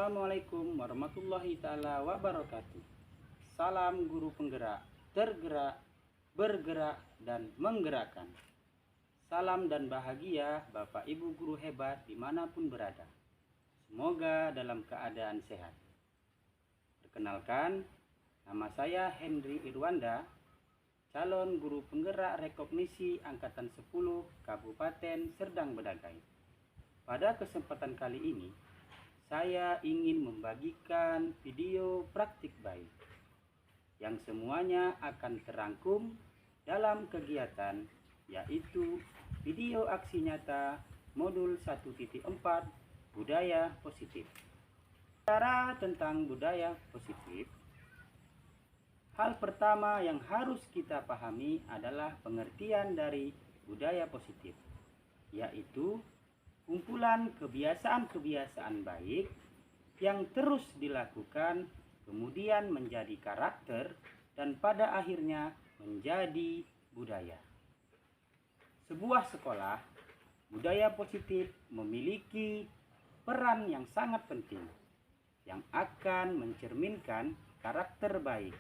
Assalamualaikum warahmatullahi ta'ala wabarakatuh. Salam guru penggerak, tergerak, bergerak, dan menggerakkan. Salam dan bahagia Bapak Ibu guru hebat dimanapun berada. Semoga dalam keadaan sehat. Perkenalkan, nama saya Hendri Irwanda, calon guru penggerak rekognisi Angkatan 10 Kabupaten Serdang Bedagai. Pada kesempatan kali ini, saya ingin membagikan video praktik baik yang semuanya akan terangkum dalam kegiatan, yaitu video aksi nyata modul 1.4 budaya positif. Bicara tentang budaya positif, hal pertama yang harus kita pahami adalah pengertian dari budaya positif, yaitu kumpulan kebiasaan-kebiasaan baik yang terus dilakukan kemudian menjadi karakter dan pada akhirnya menjadi budaya. Sebuah sekolah, budaya positif memiliki peran yang sangat penting yang akan mencerminkan karakter baik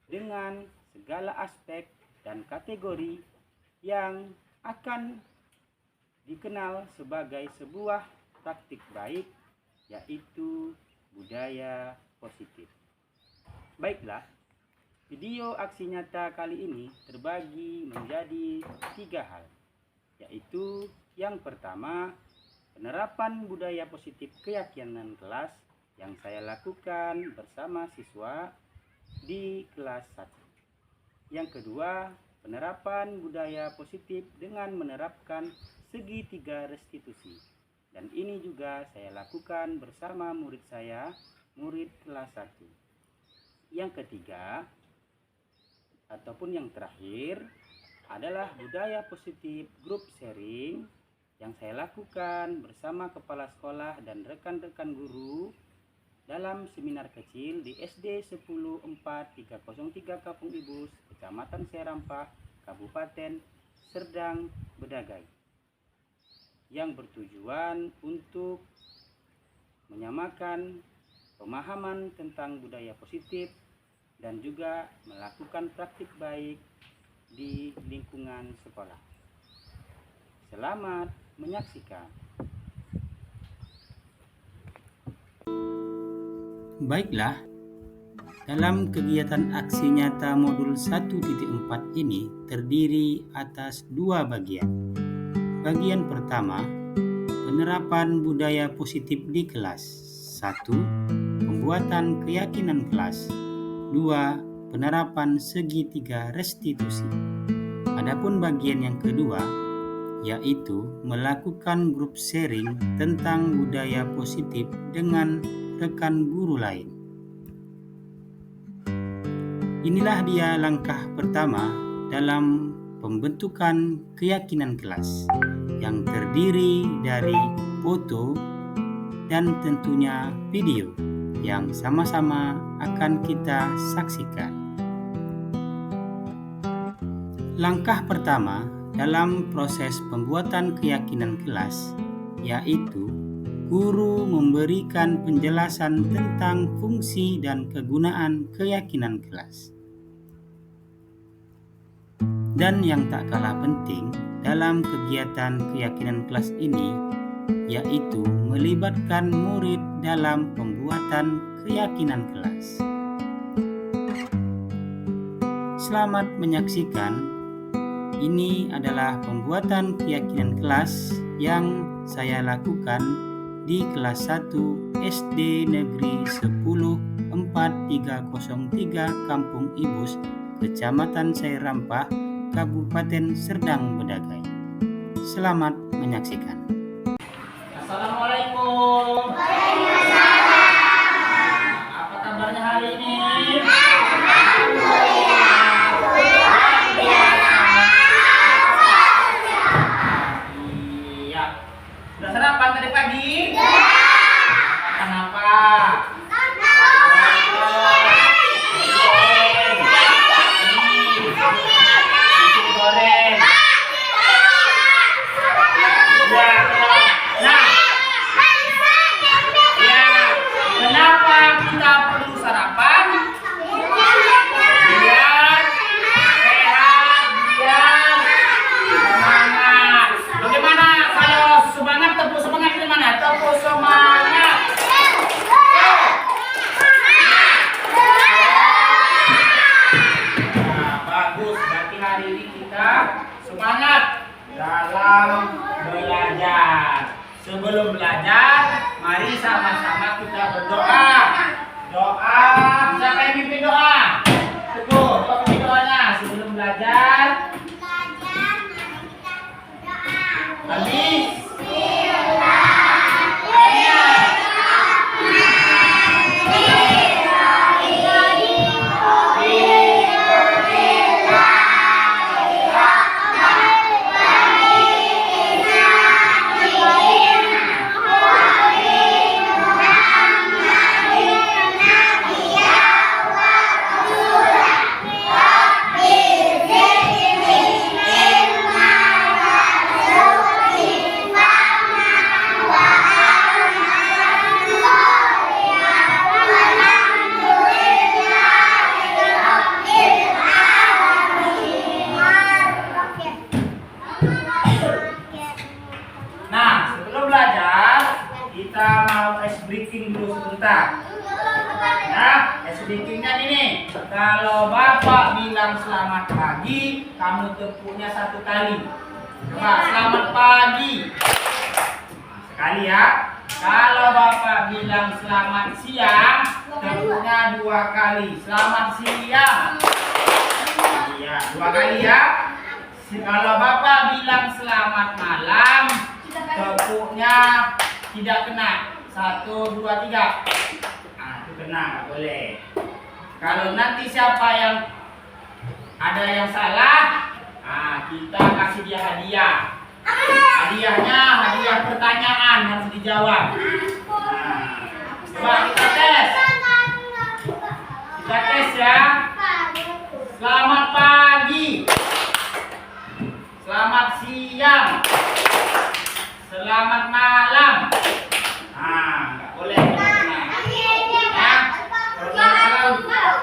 dengan segala aspek dan kategori yang akan dikenal sebagai sebuah taktik baik, yaitu budaya positif. Baiklah, video aksi nyata kali ini terbagi menjadi 3 hal, yaitu yang pertama, penerapan budaya positif keyakinan kelas yang saya lakukan bersama siswa di kelas 1. Yang kedua, penerapan budaya positif dengan menerapkan segitiga restitusi, dan ini juga saya lakukan bersama murid saya, murid kelas 1. Yang ketiga ataupun yang terakhir adalah budaya positif grup sharing yang saya lakukan bersama kepala sekolah dan rekan-rekan guru dalam seminar kecil di SD 10403 Kampung Ibus, Kecamatan Serampah, Kabupaten Serdang Bedagai, yang bertujuan untuk menyamakan pemahaman tentang budaya positif dan juga melakukan praktik baik di lingkungan sekolah. Selamat menyaksikan. Baiklah, dalam kegiatan aksi nyata modul 1.4 ini terdiri atas 2 bagian. Bagian pertama, penerapan budaya positif di kelas. 1. Pembuatan keyakinan kelas. 2. Penerapan segitiga restitusi. Adapun bagian yang kedua, yaitu melakukan grup sharing tentang budaya positif dengan rekan guru lain. Inilah dia langkah pertama dalam pembentukan keyakinan kelas yang terdiri dari foto dan tentunya video yang sama-sama akan kita saksikan. Langkah pertama dalam proses pembuatan keyakinan kelas yaitu guru memberikan penjelasan tentang fungsi dan kegunaan keyakinan kelas. Dan yang tak kalah penting dalam kegiatan keyakinan kelas ini yaitu melibatkan murid dalam pembuatan keyakinan kelas. Selamat menyaksikan. Ini adalah pembuatan keyakinan kelas yang saya lakukan di kelas 1 SD Negeri 10403 Kampung Ibus, Kecamatan Serampah, Kabupaten Serdang Bedagai. Selamat menyaksikan. Assalamualaikum. Waalaikumsalam. Apa kabarnya hari ini? Alhamdulillah. Luar biasa. Iya. Sudah sarapan tadi pagi? Makan apa? Goreng. Ya. ice breaking dulu sebentar. Nah, ice breakingnya ini. Kalau Bapak bilang selamat pagi, kamu tepuknya 1 kali. Coba, selamat pagi. Sekali ya. Kalau Bapak bilang selamat siang, tepuknya 2 kali. Selamat siang. Iya, 2 kali ya. Kalau Bapak bilang selamat malam, tepuknya tidak kena. 1, 2, 3. Nah, itu kena, nggak boleh. Kalau nanti siapa yang ada yang salah, nah, kita kasih dia hadiah. Hadiahnya hadiah pertanyaan harus dijawab. Nah, coba kita tes. Kita tes ya. Selamat pagi. Selamat siang. Selamat malam. Nah, nggak boleh. Ya. Kalau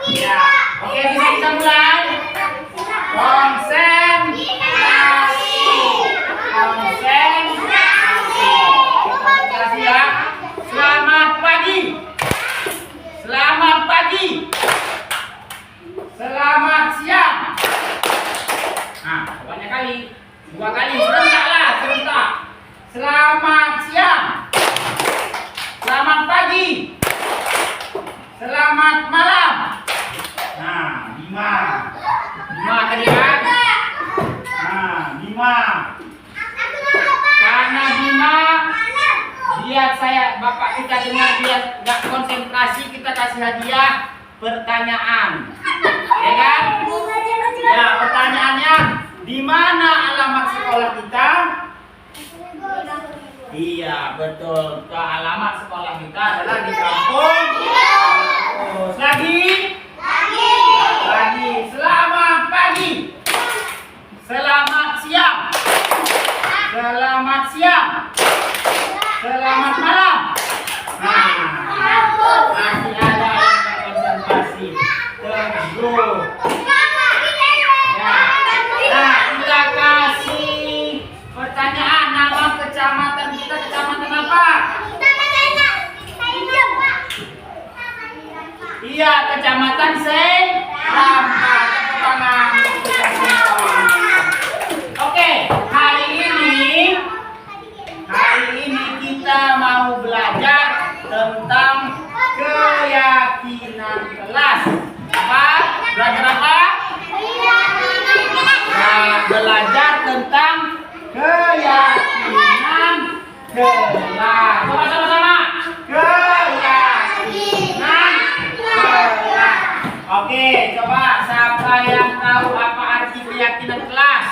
ya. Oke, bisa kita mulai. Konsentrasi. Konsentrasi ya. Selamat pagi. Selamat pagi. Selamat siang. Nah, banyak kali. 2 kali. Serentak lah, serentak. Selamat siang. Selamat pagi. Selamat malam. Nah, 5. 5 tadi kan? Nah, 5. Karena 5, lihat saya, Bapak kita dengar dia nggak konsentrasi, kita kasih hadiah pertanyaan. Ya kan? Ya, pertanyaannya, di mana alamat sekolah kita? Iya, betul. Alamat sekolah kita adalah di kampung. Terus lagi. Selamat pagi. Selamat siang. Selamat siang. Selamat malam. Nah, masih ada yang konsentrasi. Terus. Ya. Nah, kita kasih pertanyaan. Nama kecamatan kita kecamatan apa? Iya, kecamatan Serampa. Oke, hari ini kita mau belajar tentang keyakinan kelas. Apa? Belajar apa? Nah, belajar tentang keyakinan kelas. Coba sama-sama. Keyakinan kelas. Oke, coba siapa yang tahu apa arti keyakinan kelas?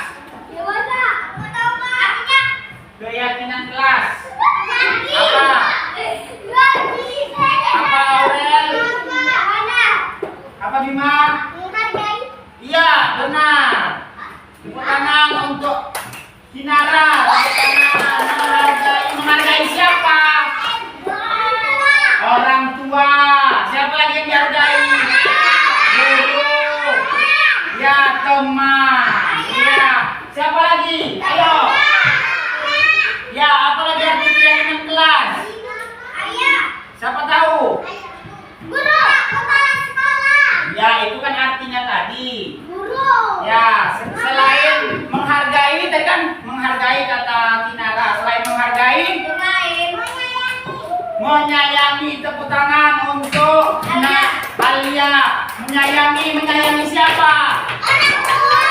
Keyakinan kelas. Apa? Apa Aurel? Apa Bima? Iya, benar. Tepuk tangan untuk Kinara. Menghargai siapa? Orang tua. Siapa lagi yang dihargai? Guru. Ya, teman. Ya. Siapa lagi? Ayo. Ya, apa lagi arti keyakinan kelas? Siapa tahu? Guru, kepala sekolah. Ya, itu kan artinya tadi. Guru. Ya, selain menghargai, tadi kan menghargai kata Kinara. Selain menghargai, menyayangi. Tepuk tangan untuk Alia. Menyayangi siapa? Orang tua.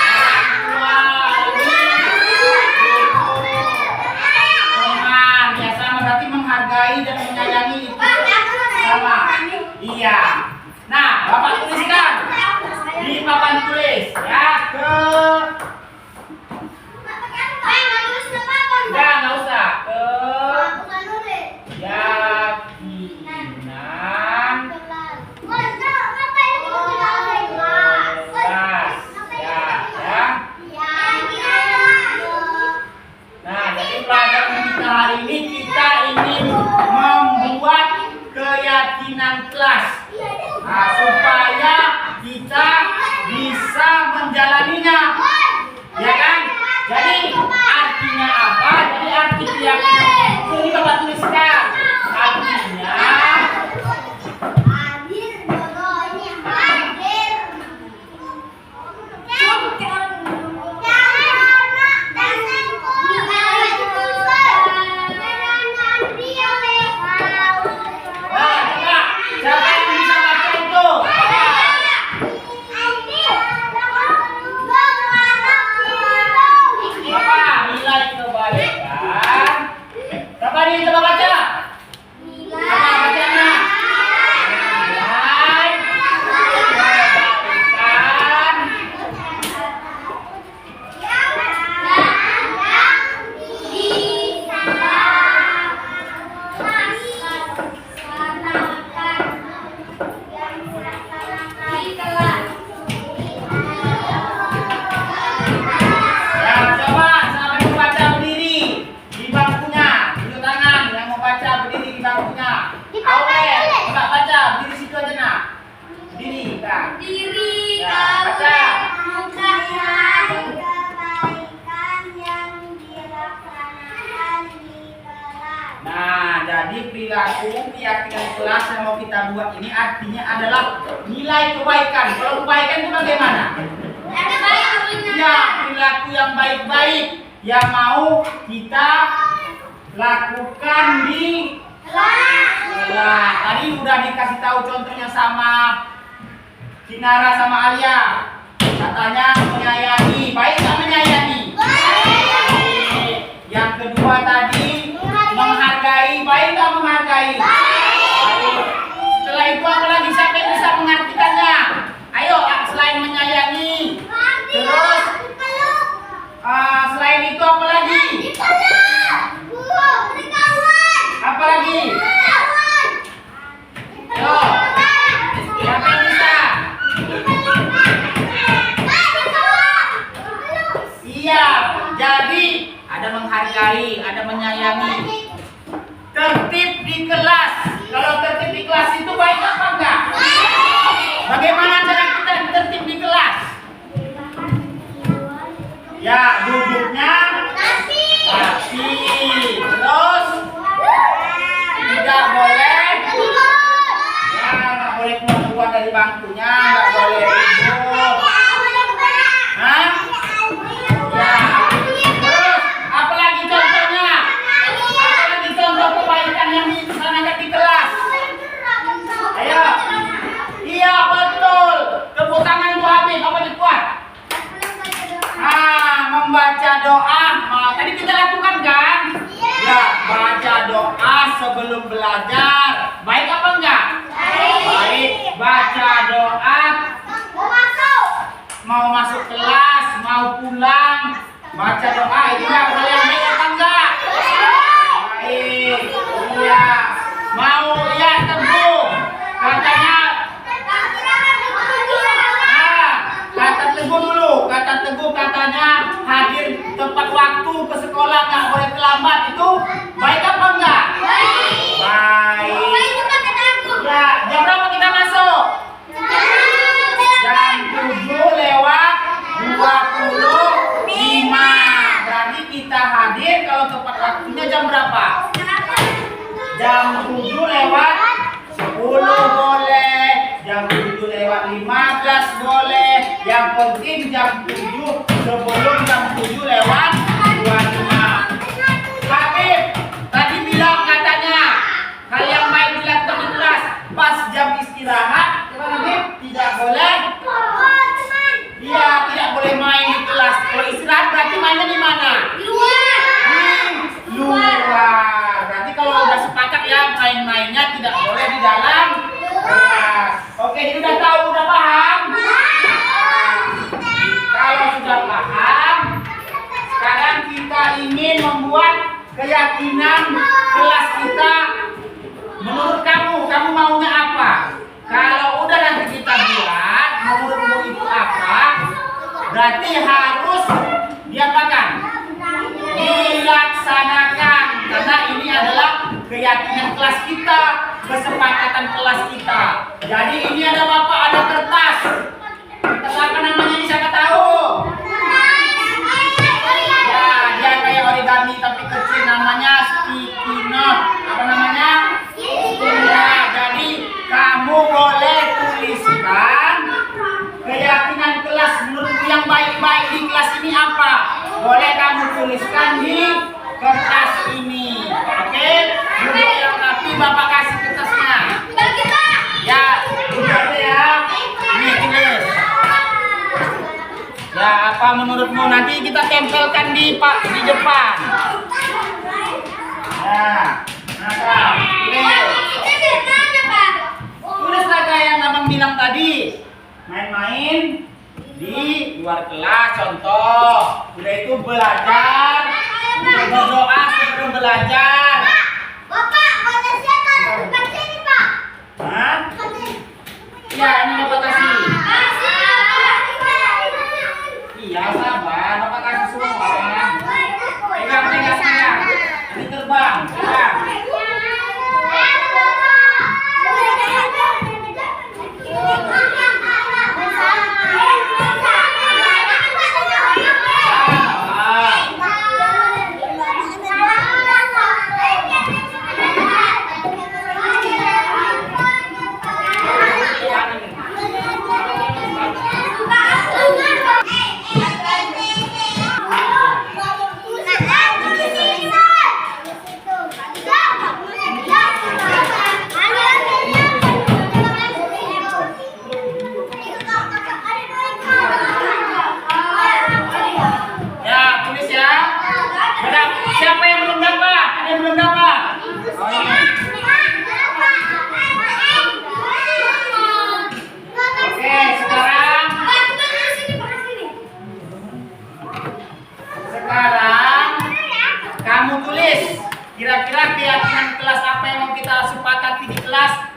Teman, ya sama, berarti menghargai dan menyayangi itu sama. Iya. Nah, Bapak tuliskan di papan tulis ya nggak usah keyakinan kelas ya. Nah, jadi pelajaran kita hari ini kita ingin membuat keyakinan kelas. Nah, supaya kita bisa menjalaninya. perilaku, keyakinan kelas yang mau kita buat ini artinya adalah nilai kebaikan. Kalau kebaikan itu bagaimana? Ya, perilaku yang baik-baik yang mau kita lakukan di kelas. Tadi udah dikasih tahu contohnya sama Kinara sama Alia. Katanya menyayangi, baik nggak menyayangi? Yang kedua tadi menghargai, baik nggak menghargai? Baik. Setelah itu apa lagi? Siapa yang bisa mengartikannya? Ayo, selain menyayangi, terus selain itu apa lagi? Apa lagi? Yo, siapa yang bisa? Iya, jadi ada menghargai, ada menyayangi. Tertib di kelas. Kalau tertib di kelas itu baik apa enggak? Bagaimana cara kita tertib di kelas? Ya, duduknya rapi. Terus tidak boleh. Ya, nggak boleh keluar dari bangkunya, nggak boleh ribut. Hah? Ya. Terus apalagi contohnya? Apalagi contoh kebaikan yang dilaksanakan di kelas? Ayo. Iya betul. Tepuk tangan Bu Habib. Apa dikuat? Membaca doa. Tadi kita lakukan kan? Ya, baca doa sebelum belajar. Baik apa enggak? Baik. Baca doa mau masuk kelas, mau pulang, baca doa itu hal yang baik apa enggak? Baik. Iya. Mau lihat Teguh katanya. Kata Teguh dulu. Kata Teguh katanya hadir tepat waktu ke sekolah, nggak boleh terlambat. Itu baik apa enggak? Baik. Ya, jam berapa kita masuk? Jam 7:25. Berarti kita hadir kalau tepat waktunya jam berapa? Jam 7:10 boleh, jam 7:15 boleh. Yang penting jam 7 sebelum jam 7:25. Habib tadi bilang katanya hal yang baik dilakukan di kelas pas jam istirahat. Habib tidak boleh. Iya, tidak boleh main di kelas. Kalau istirahat berarti mainnya di mana? Di luar. Berarti kalau udah sepakat ya main-mainnya tidak boleh di dalam kelas. Oke, jadi udah tahu, udah paham? Kalau sudah paham, sekarang kita ingin membuat keyakinan kelas kita. Menurut kamu maunya apa? Kalau udah nanti kita buat, menurutmu itu apa? Berarti harus diapakan? Dilaksanakan. Karena ini adalah keyakinan kelas kita, kesepakatan kelas kita. Jadi ini ada bapak, ada kertas. Kertas apa namanya ini siapa tahu? Ya, dia kayak origami tapi kecil, namanya sticky note. Apa namanya? Ya, jadi kamu boleh tuliskan keyakinan kelas menurutmu yang baik-baik di kelas ini apa? Boleh kamu tuliskan di kertas ini. Oke? Duduk yang rapi, bapak kasih kertasnya. Ya, duduk ya. Ini tulis. Ya, apa menurutmu nanti kita tempelkan di depan. Ya, tulislah kayak yang abang bilang tadi. Main-main di luar kelas, contoh. Udah itu belajar, berdoa sebelum belajar. Bapak, batasnya taruh bukan sini, Pak. Hah? Ya, ini bapak kasih. Iya, sabar, bapak kasih semua. Pegang. Ini terbang.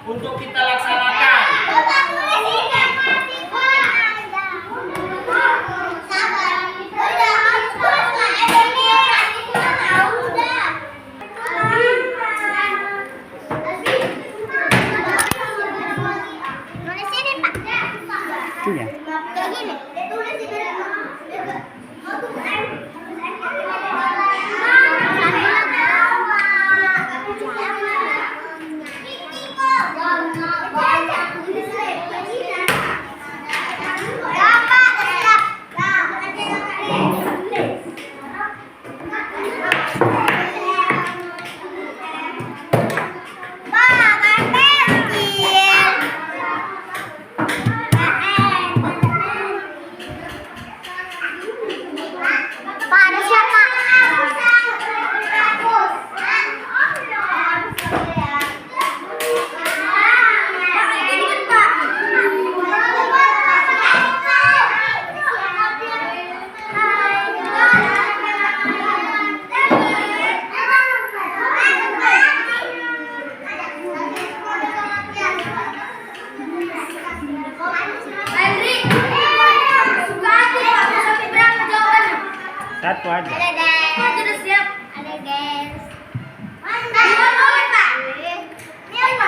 untuk kita laksanakan. Iya. Kayak gini. Tulis di Satu aja. Ada guys. Sudah siap. Ada guys. Mana? Boleh Pak. Ini apa?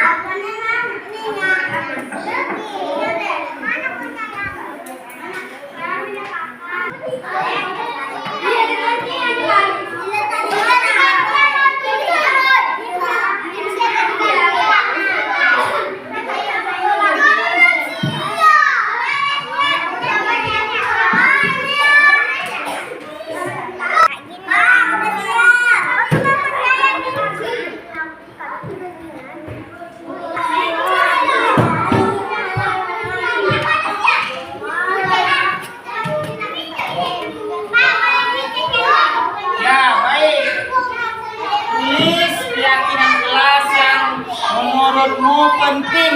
Mana punya menurutmu penting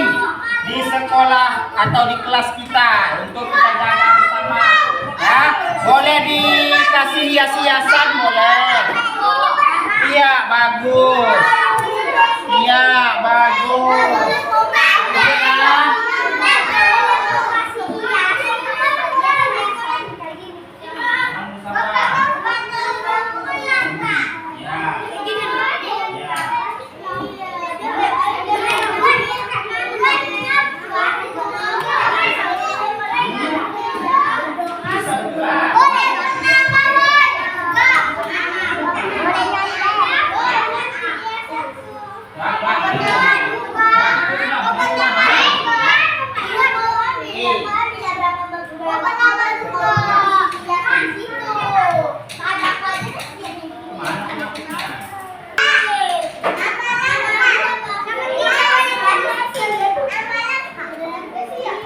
di sekolah atau di kelas kita untuk kita jaga bersama, ya? Boleh dikasih hias-hiasan, boleh. Iya, bagus. Iya, bagus. Ya.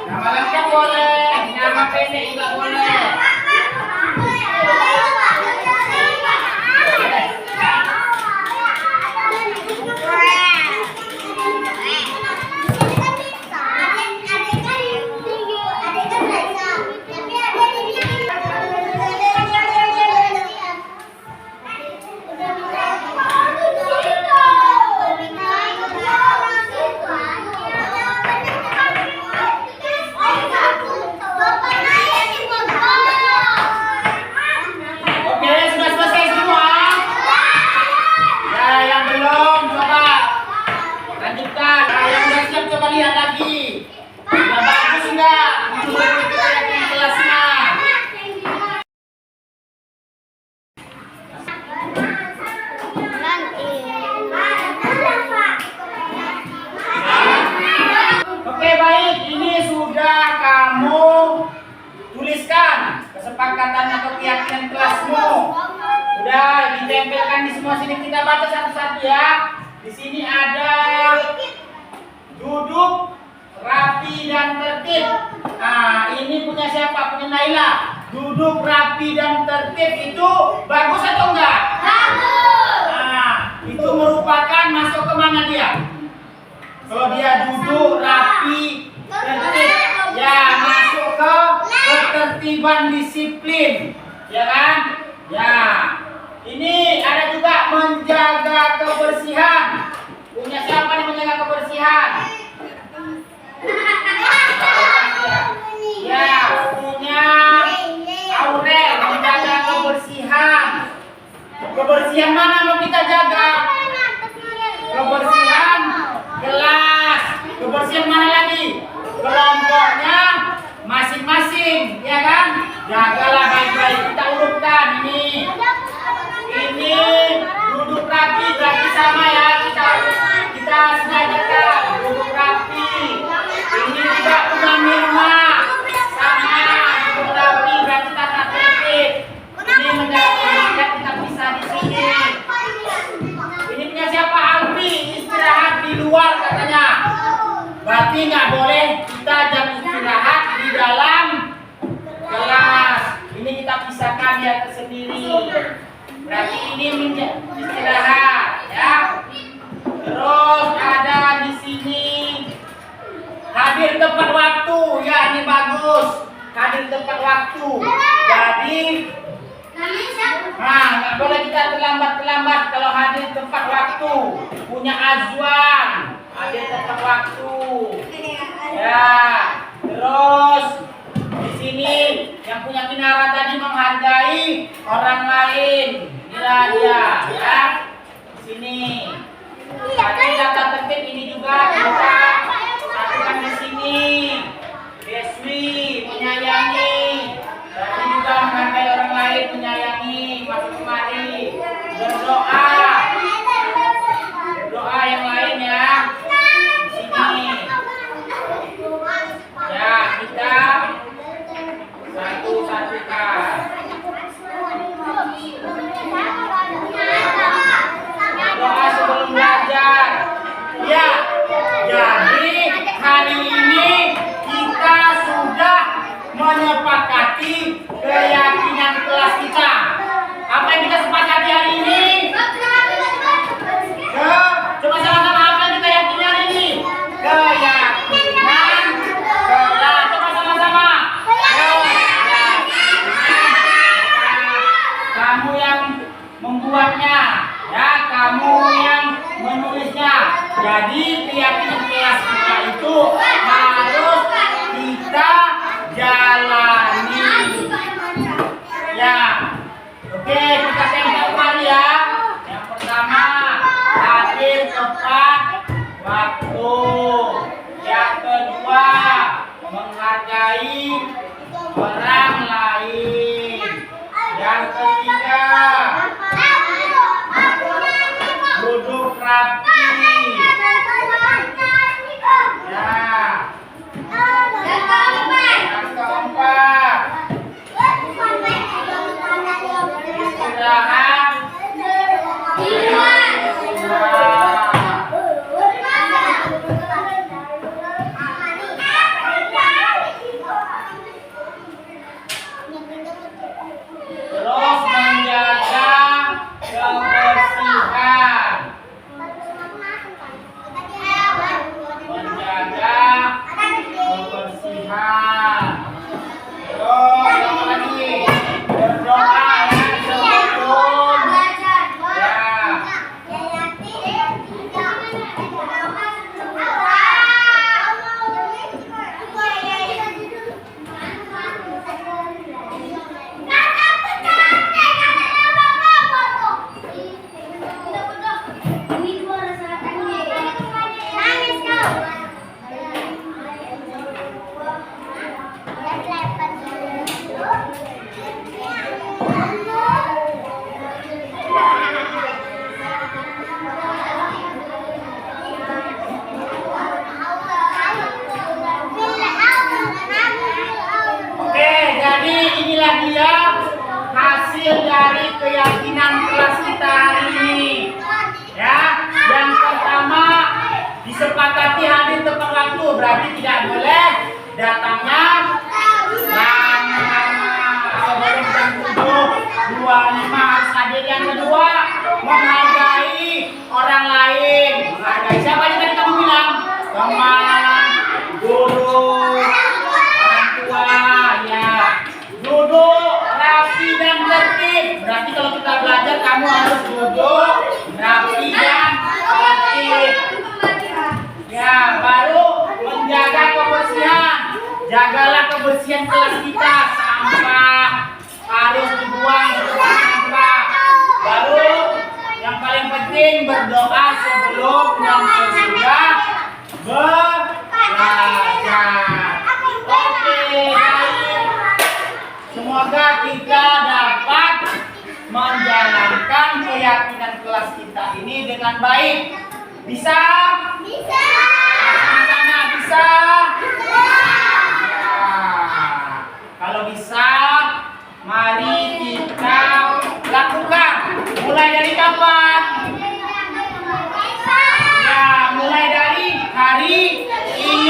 Nama lengkap boleh, nama pendek juga boleh. Lihat lagi, udah bagus enggak? Kita lihat di kelasnya. Oke, baik, ini sudah kamu tuliskan kesepakatan atau keyakinan kelasmu. Udah ditempelkan di semua sini, kita baca satu-satu ya. Di sini ada duduk rapi dan tertib. Nah, ini punya siapa? Punya Naila. Duduk rapi dan tertib itu bagus atau enggak? Bagus. Nah, itu merupakan masuk ke mana dia? Kalau dia duduk rapi tertib, ya masuk ke ketertiban disiplin, ya kan? Ya. Ini ada juga menjaga kebersihan. Punya siapa nih menjaga kebersihan? Berarti nggak boleh kita jam istirahat di dalam kelas. Ini kita pisahkan ya tersendiri. Berarti ini istirahat ya. Terus ada di sini hadir tepat waktu. Ya, ini bagus. Hadir tepat waktu. Jadi nah, nggak boleh kita terlambat kalau hadir tepat waktu. Punya azuan, hadir tepat waktu. Ya, terus di sini yang punya kinara tadi menghargai orang lain. Inilah dia, ya. Di sini. Tadi data tertib ini juga kita satukan di sini. Deswi menyayangi. Tadi juga menghargai orang lain, menyayangi, masuk kemari. Berdoa. Berdoa yang lain ya. Di sini. Ya, kita satu-satukan. Doa sebelum belajar. Ya, jadi hari ini kita sudah menyepakati keyakinan kelas kita. Apa yang kita sepakati hari ini? Coba sama-sama apa yang kita yakini hari ini? Keyakinan kelas. Coba sama-sama. Kamu yang membuatnya, ya, kamu yang menulisnya. Jadi keyakinan kelas kita itu harus kita jalani. Ya, oke, kita tengok mari ya. Yang pertama, hadir tepat waktu. Yang kedua, menghargai orang lain. Yang ketiga, duduk rapi. Ya. Yang keempat, istirahat. Terus menjaga kebersihan. Menjaga kebersihan. Terus apa lagi? Berdoa ya sebelum dia hasil dari keyakinan kelas kita hari ini. Ya, yang pertama disepakati hadir tepat waktu, berarti tidak boleh datangnya sebelum jam 7.25 harus hadir. Yang kedua, menghargai orang lain. Menghargai siapa yang tadi kamu bilang? Teman, guru, orang tua, ya. Duduk rapi dan tertib. Berarti kalau kita belajar kamu harus duduk rapi dan tertib. Ya, baru menjaga kebersihan. Jagalah kebersihan kelas kita. Sampah harus dibuang ke tempat sampah. Baru yang paling penting berdoa sebelum dan sesudah belajar. Oke, semoga kita dapat menjalankan keyakinan kelas kita ini dengan baik. Bisa? Bisa. Sama-sama bisa? Bisa. Ya. Kalau bisa, mari kita lakukan. Mulai dari kapan? Ya, mulai dari hari ini.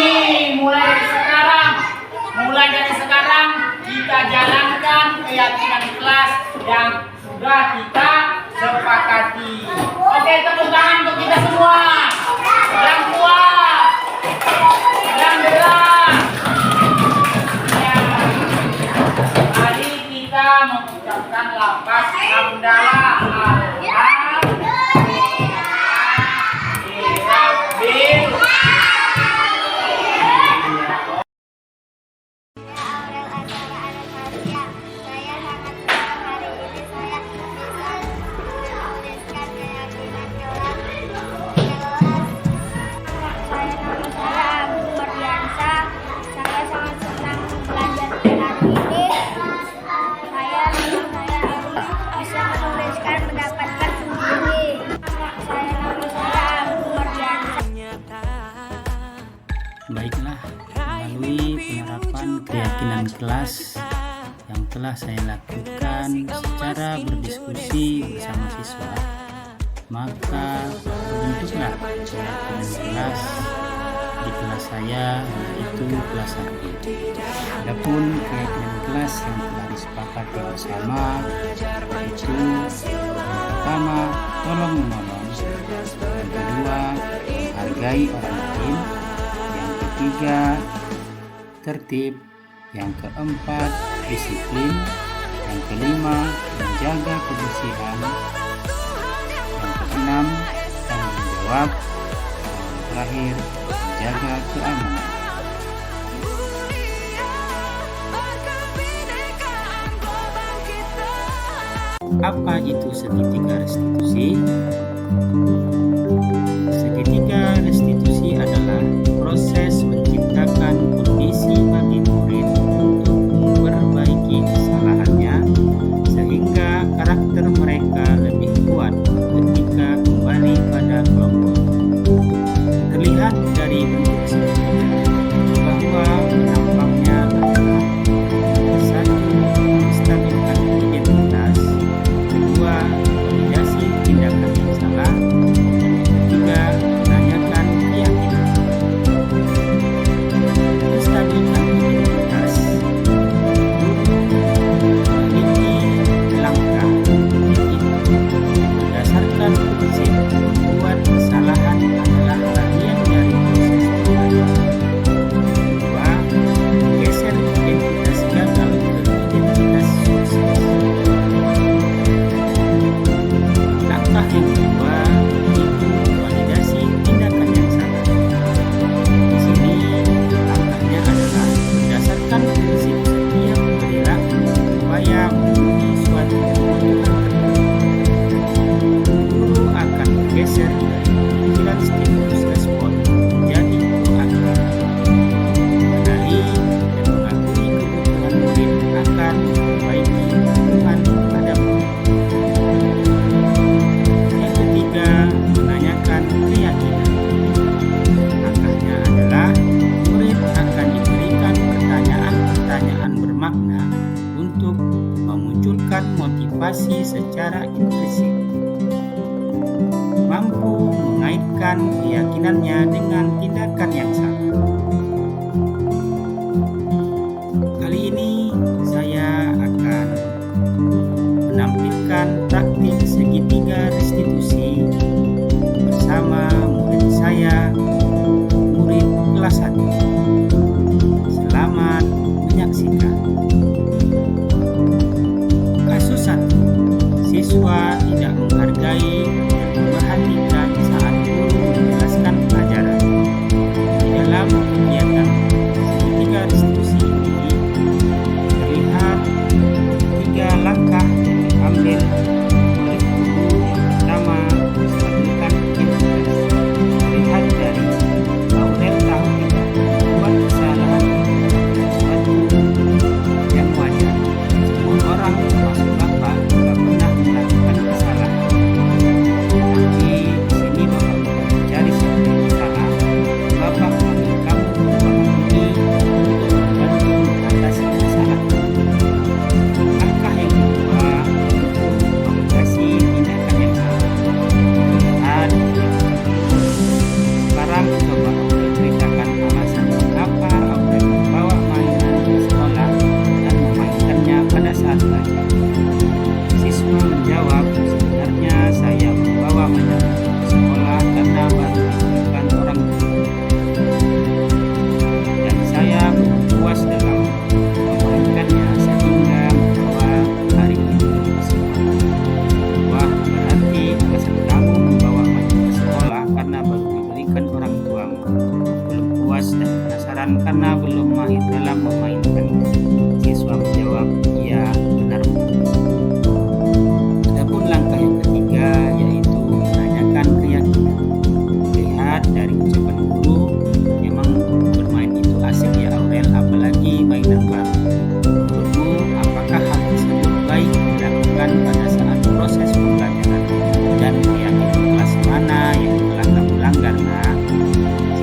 Baiklah, melalui penerapan keyakinan kelas yang telah saya lakukan secara berdiskusi bersama siswa, maka terbentuklah keyakinan kelas di kelas saya, yaitu kelas 1. Adapun keyakinan kelas yang telah disepakati bersama, yaitu yang pertama, tolong menolong, yang kedua, hargai orang lain, yang ketiga, tertib, yang keempat, disiplin, yang kelima, menjaga kebersihan, yang keenam, tanggung jawab, yang terakhir, menjaga keamanan. Apa itu segitiga restitusi? Segitiga restitusi adalah proses menciptakan kondisi bagi murid untuk memperbaiki kesalahannya sehingga karakter mereka lebih kuat ketika kembali pada kelompok. Terlihat dari bentuk segitiga bahwa penampaknya adalah: satu, menstabilkan identitas; kedua, validasi tindakan yang salah; ketiga, menanyakan keyakinan. Menstabilkan identitas, memiliki langkah berdasarkan prinsip membuat kesalahan adalah bagian dari proses belajar. Kedua, menggeser identitas gagal ke identitas sukses. Langkah yang kedua yaitu validasi tindakan yang salah. Di sini langkahnya adalah berdasarkan prinsip setiap perilaku supaya memenuhi suatu kebutuhan tertentu. Guru akan bergeser dari pemikiran stimulus respon menjadi proaktif. Mengenali dan mengakui kebutuhan murid akan memperbaiki kebutuhan pada murid. Yang ketiga, menanyakan keyakinan. Langkahnya adalah murid akan diberikan pertanyaan-pertanyaan bermakna untuk memunculkan motivasi secara intrinsik, mampu mengaitkan keyakinannya dengan tindakan yang sama. Kali ini saya akan menampilkan praktik segitiga restitusi bersama murid saya, murid kelas 1. Selamat menyaksikan. Kasus 1. Siswa tidak menghargai dan memperhatikan saat guru menjelaskan pelajaran. Di dalam kegiatan segitiga restitusi ini terlihat 3 langkah yang diambil oleh guru. Yang pertama, stabilkan identitas. Terlihat dari Aurel tahu tidak membuat kesalahan sesuatu yang wajar. Semua orang termasuk Bapak juga pernah melakukan kesalahan. Tapi di sini Bapak bukan mencari siapa yang salah. Bapak memanggil kamu ke ruang ini untuk membantu mengatasi masalah. Langkah yang kedua yaitu validasi tindakan yang salah. Lihat, sekarang coba Aurel ceritakan alasan mengapa Aurel membawa mainan ke sekolah dan memainkannya pada saat belajar. Siswa menjawab, sebenarnya saya membawa mainan ke sekolah karena baru dibelikan orang tua, dan saya belum puas dalam memainkannya sehingga membawa hari ini ke sekolah. Wah, berarti alasan kamu membawa mainan ke sekolah karena baru dibelikan orang tuamu. Belum puas dan penasaran karena belum mahir dalam memainkannya. Siswa menjawab, iya benar Bu. Adapun langkah yang ketiga yaitu menanyakan keyakinan. Lihat dari ucapan guru, memang bermain itu asik ya Aurel, apalagi mainan baru. Menurutmu, apakah hal tersebut baik dilakukan pada saat proses pembelajaran? Dan keyakinan kelas mana yang telah kamu langgar, Nak?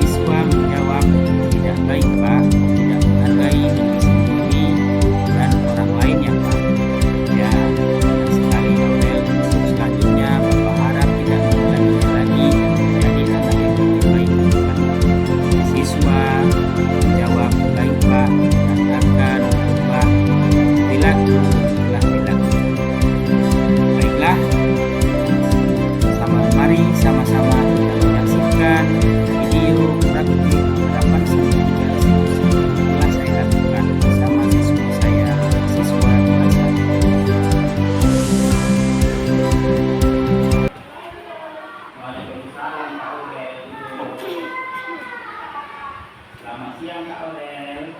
Siswa menjawab, tidak menjawab, baik Pak, dan akan berubah perilaku setelah dilakukan. Baiklah, mari sama-sama kita menyaksikan video praktik penerapan segitiga restitusi yang telah saya lakukan bersama siswa saya, siswa kelas 1. Waalaikumsalam Kak Aurel. Selamat siang Kak Aurel.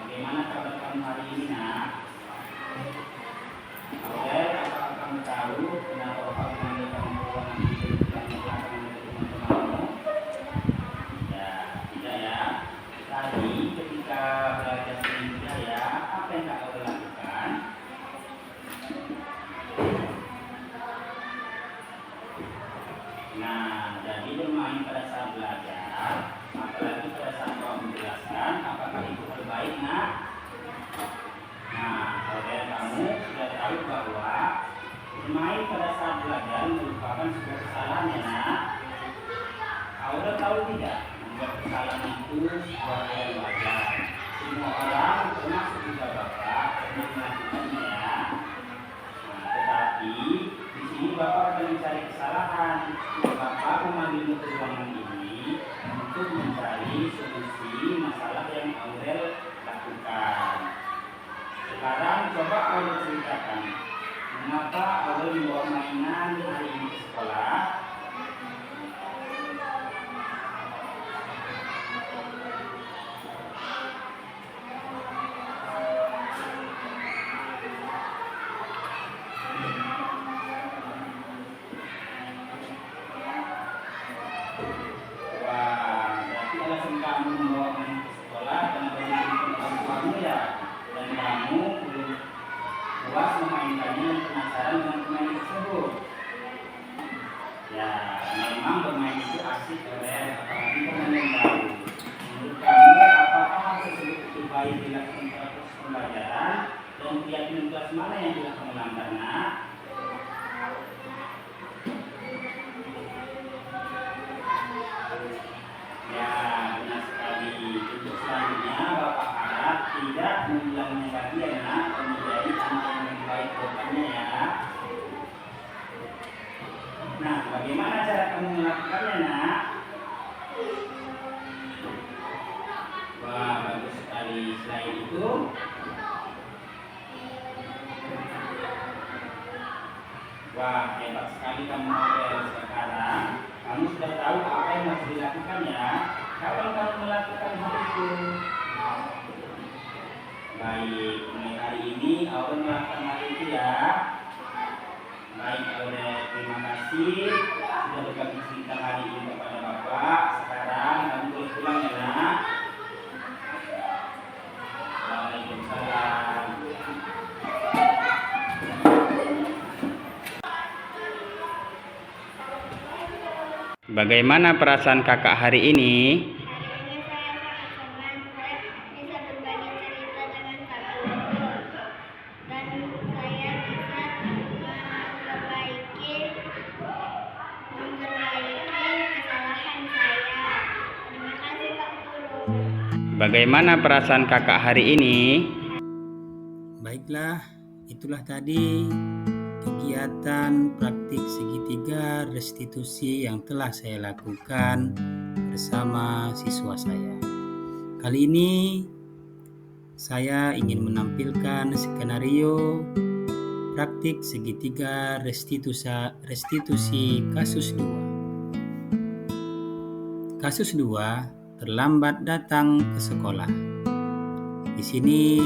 Bagaimana kabar kamu hari ini nak? Aurel, apakah kamu tahu kenapa Bapak memanggil kamu ke ruangan ini dan mengatakan dengan teman-temanmu? Ya, tidak ya. Tadi ketika belajar seni budaya, apa yang Kak Aurel lakukan? Nah, jadi bermain pada saat belajar, apalagi pada saat kau menjelaskan, apakah itu terbaik nak? Nah, Aurel, kamu sudah tahu bahwa bermain pada saat belajar merupakan sebuah kesalahan ya nak? Aurel tahu tidak? Membuat kesalahan itu sebuah hal yang wajar. Semua orang, termasuk juga Bapak, pernah melakukannya ya. Nah, tetapi di sini Bapak akan mencari kesalahan. Bapak memanggilmu ke ruangan ini untuk mencari solusi masalah yang Aurel lakukan. Sekarang coba Aurel ceritakan, mengapa Aurel membawa mainan hari ini ke sekolah? Wah, berarti alasan kamu membawa mainan ke sekolah karena kamu orang tuamu ya, dan kamu belum puas memainkannya dan penasaran dengan permainan tersebut. Ya, memang bermain itu asik Aurel, apalagi permainan baru. Menurut kamu, apakah hal tersebut itu baik dilakukan pada proses pembelajaran dan keyakinan kelas mana yang tidak kamu langgar nak? Ya, benar sekali. Untuk selanjutnya, Bapak harap tidak mengulanginya lagi ya nak, dan menjadi anak yang lebih baik ke depannya ya. Nah, bagaimana cara kamu melakukannya nak? Wah, bagus sekali. Selain itu, wah, hebat sekali kamu Aurel. Sekarang kamu sudah tahu apa yang harus dilakukan ya. Kapan kamu melakukan hal itu? Baik, mulai hari ini Aurel melakukan hal itu ya. Baik Aurel, terima kasih sudah berbagi cerita hari ini kepada Bapak. Sekarang kamu boleh pulang ya nak. Waalaikumsalam. Bagaimana perasaan kakak hari ini? Hari ini saya sangat senang bisa berbagi cerita dengan Kak Guru, dan saya bisa memperbaiki kesalahan saya. Terima kasih Kak Guru. Bagaimana perasaan kakak hari ini? Baiklah, itulah tadi kegiatan praktik segitiga restitusi yang telah saya lakukan bersama siswa saya. Kali ini saya ingin menampilkan skenario praktik segitiga restitusi kasus 2. Kasus 2, terlambat datang ke sekolah. Di sini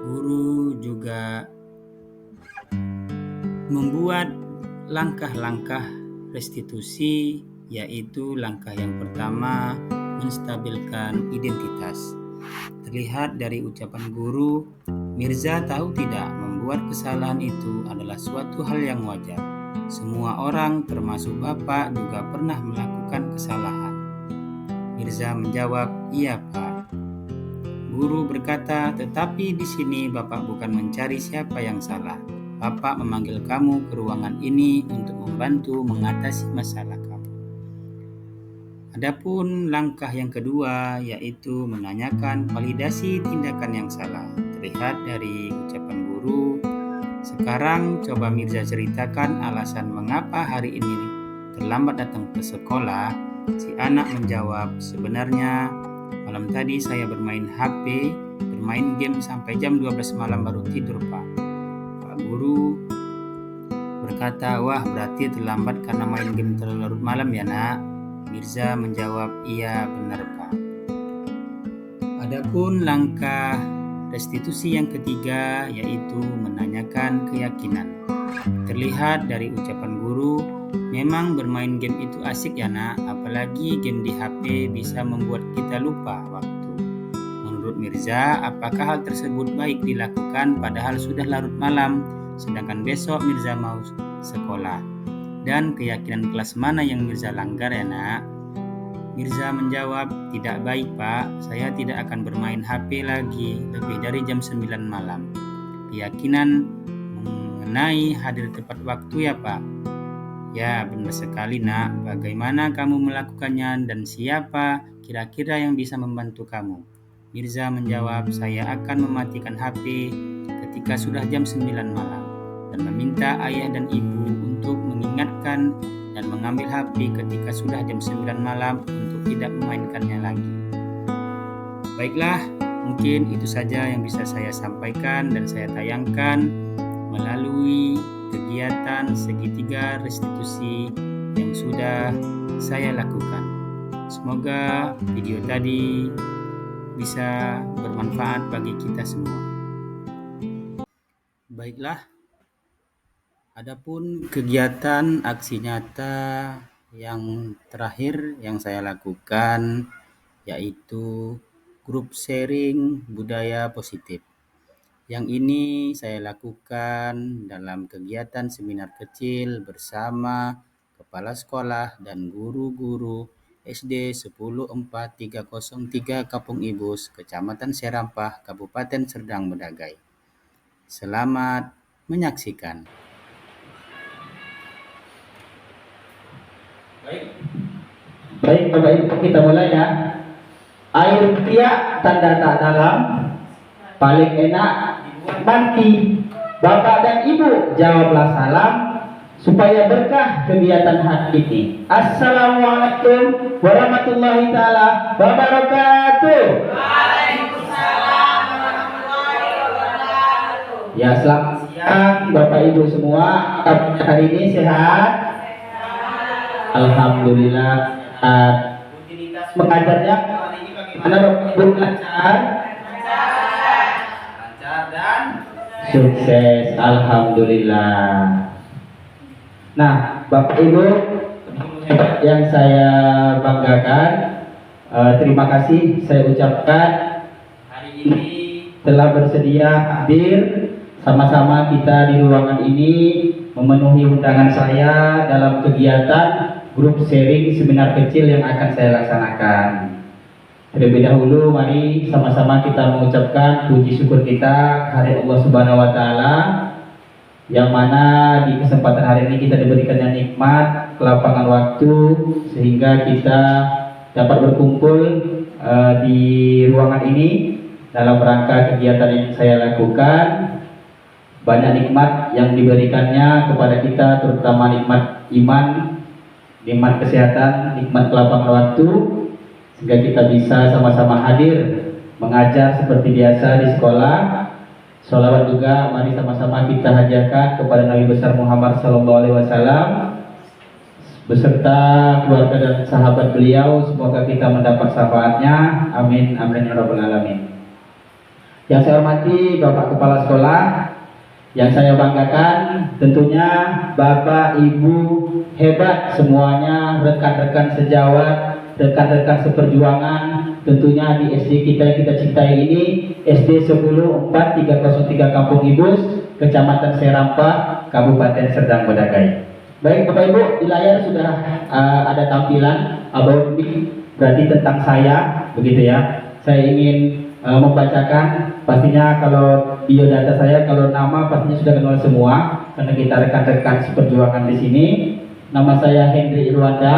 guru juga membuat langkah-langkah restitusi, yaitu langkah yang pertama menstabilkan identitas. Terlihat dari ucapan guru, Mirza tahu tidak membuat kesalahan itu adalah suatu hal yang wajar. Semua orang termasuk Bapak juga pernah melakukan kesalahan. Mirza menjawab, iya Pak. Guru berkata, tetapi di sini Bapak bukan mencari siapa yang salah. Bapak memanggil kamu ke ruangan ini untuk membantu mengatasi masalah kamu. Adapun langkah yang kedua yaitu menanyakan validasi tindakan yang salah. Terlihat dari ucapan guru. Sekarang coba Mirza ceritakan alasan mengapa hari ini terlambat datang ke sekolah. Si anak menjawab, sebenarnya malam tadi saya bermain HP, bermain game sampai jam 12 malam baru tidur, Pak. Pak guru berkata, wah berarti terlambat karena main game terlalu larut malam ya nak. Mirza menjawab, iya benar Pak. Adapun langkah restitusi yang ketiga yaitu menanyakan keyakinan. Terlihat dari ucapan guru, memang bermain game itu asik ya nak, apalagi game di HP bisa membuat kita lupa waktu. Menurut Mirza, apakah hal tersebut baik dilakukan padahal sudah larut malam, sedangkan besok Mirza mau sekolah? Dan keyakinan kelas mana yang Mirza langgar ya nak? Mirza menjawab, tidak baik Pak, saya tidak akan bermain HP lagi lebih dari jam 9 malam. Keyakinan mengenai hadir tepat waktu ya Pak? Ya benar sekali nak, bagaimana kamu melakukannya dan siapa kira-kira yang bisa membantu kamu? Mirza menjawab, saya akan mematikan HP ketika sudah jam 9 malam dan meminta ayah dan ibu untuk mengingatkan dan mengambil HP ketika sudah jam 9 malam untuk tidak memainkannya lagi. Baiklah, mungkin itu saja yang bisa saya sampaikan dan saya tayangkan melalui kegiatan segitiga restitusi yang sudah saya lakukan. Semoga video tadi bisa bermanfaat bagi kita semua. Baiklah, adapun kegiatan aksi nyata yang terakhir yang saya lakukan yaitu grup sharing budaya positif. Yang ini saya lakukan dalam kegiatan seminar kecil bersama kepala sekolah dan guru-guru SD 1040303 Kapung Ibus, Kecamatan Serampah, Kabupaten Serdang Bedagai. Selamat menyaksikan. Baik Bapak Ibu, kita mulai ya. Air tiak tanda tak dalam, paling enak mandi. Bapak dan Ibu jawablah salam supaya berkah kegiatan hari ini. Assalamualaikum warahmatullahi taala wabarakatuh. Waalaikumsalam warahmatullahi wabarakatuh. Ya, selamat siang Bapak Ibu semua. Hari ini sehat? Alhamdulillah sehat. Mengajarnya bagaimana Bapak Ibu lancar? Lancar dan sukses. Alhamdulillah. Nah, Bapak Ibu hebat yang saya banggakan, terima kasih saya ucapkan hari ini telah bersedia hadir sama-sama kita di ruangan ini memenuhi undangan saya dalam kegiatan grup sharing seminar kecil yang akan saya laksanakan. Terlebih dahulu mari sama-sama kita mengucapkan puji syukur kita kepada Allah Subhanahu wa taala yang mana di kesempatan hari ini kita diberikannya nikmat kelapangan waktu sehingga kita dapat berkumpul di ruangan ini dalam rangka kegiatan yang saya lakukan. Banyak nikmat yang diberikannya kepada kita, terutama nikmat iman, nikmat kesehatan, nikmat kelapangan waktu, sehingga kita bisa sama-sama hadir mengajar seperti biasa di sekolah. Sholawat juga mari sama-sama kita hadiahkan kepada Nabi besar Muhammad SAW beserta keluarga dan sahabat beliau. Semoga kita mendapat syafaatnya. Amin amin ya rabbal alamin. Yang saya hormati Bapak Kepala Sekolah, yang saya banggakan tentunya Bapak Ibu hebat semuanya, rekan-rekan sejawat, rekan-rekan seperjuangan, tentunya di SD kita yang kita cintai ini, SD 1040303 Kampung Ibus, Kecamatan Serampah, Kabupaten Serdang Bedagai. Baik Bapak Ibu, di layar sudah ada tampilan about me, berarti tentang saya, begitu ya. Saya ingin membacakan, pastinya kalau biodata saya, kalau nama pastinya sudah kenal semua karena kita rekan-rekan seperjuangan di sini. Nama saya Hendri Irwanda,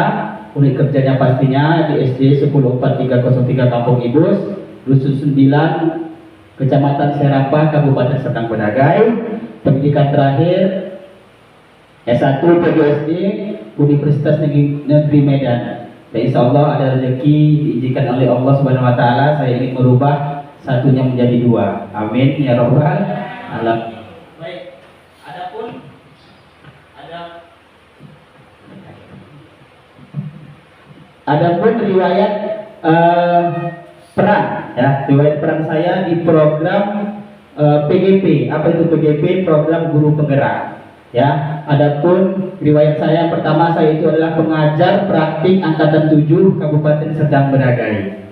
unit kerjanya pastinya di SD 104.303 Kampung Ibus, Dusun 9, Kecamatan Serapah, Kabupaten Serdang Bedagai. Pendidikan terakhir S1 PGSD Universitas Negeri Medan. Dan insya Allah ada rezeki diizinkan oleh Allah Subhanahu Wa Taala, saya ingin merubah satunya menjadi 2. Amin ya Rabbal Alamin. Baik, adapun riwayat peran, ya, riwayat peran saya di program PGP. Apa itu PGP? Program Guru Penggerak. Ya, adapun riwayat saya pertama, saya itu adalah pengajar praktik angkatan 7 Kabupaten Serdang Bedagai.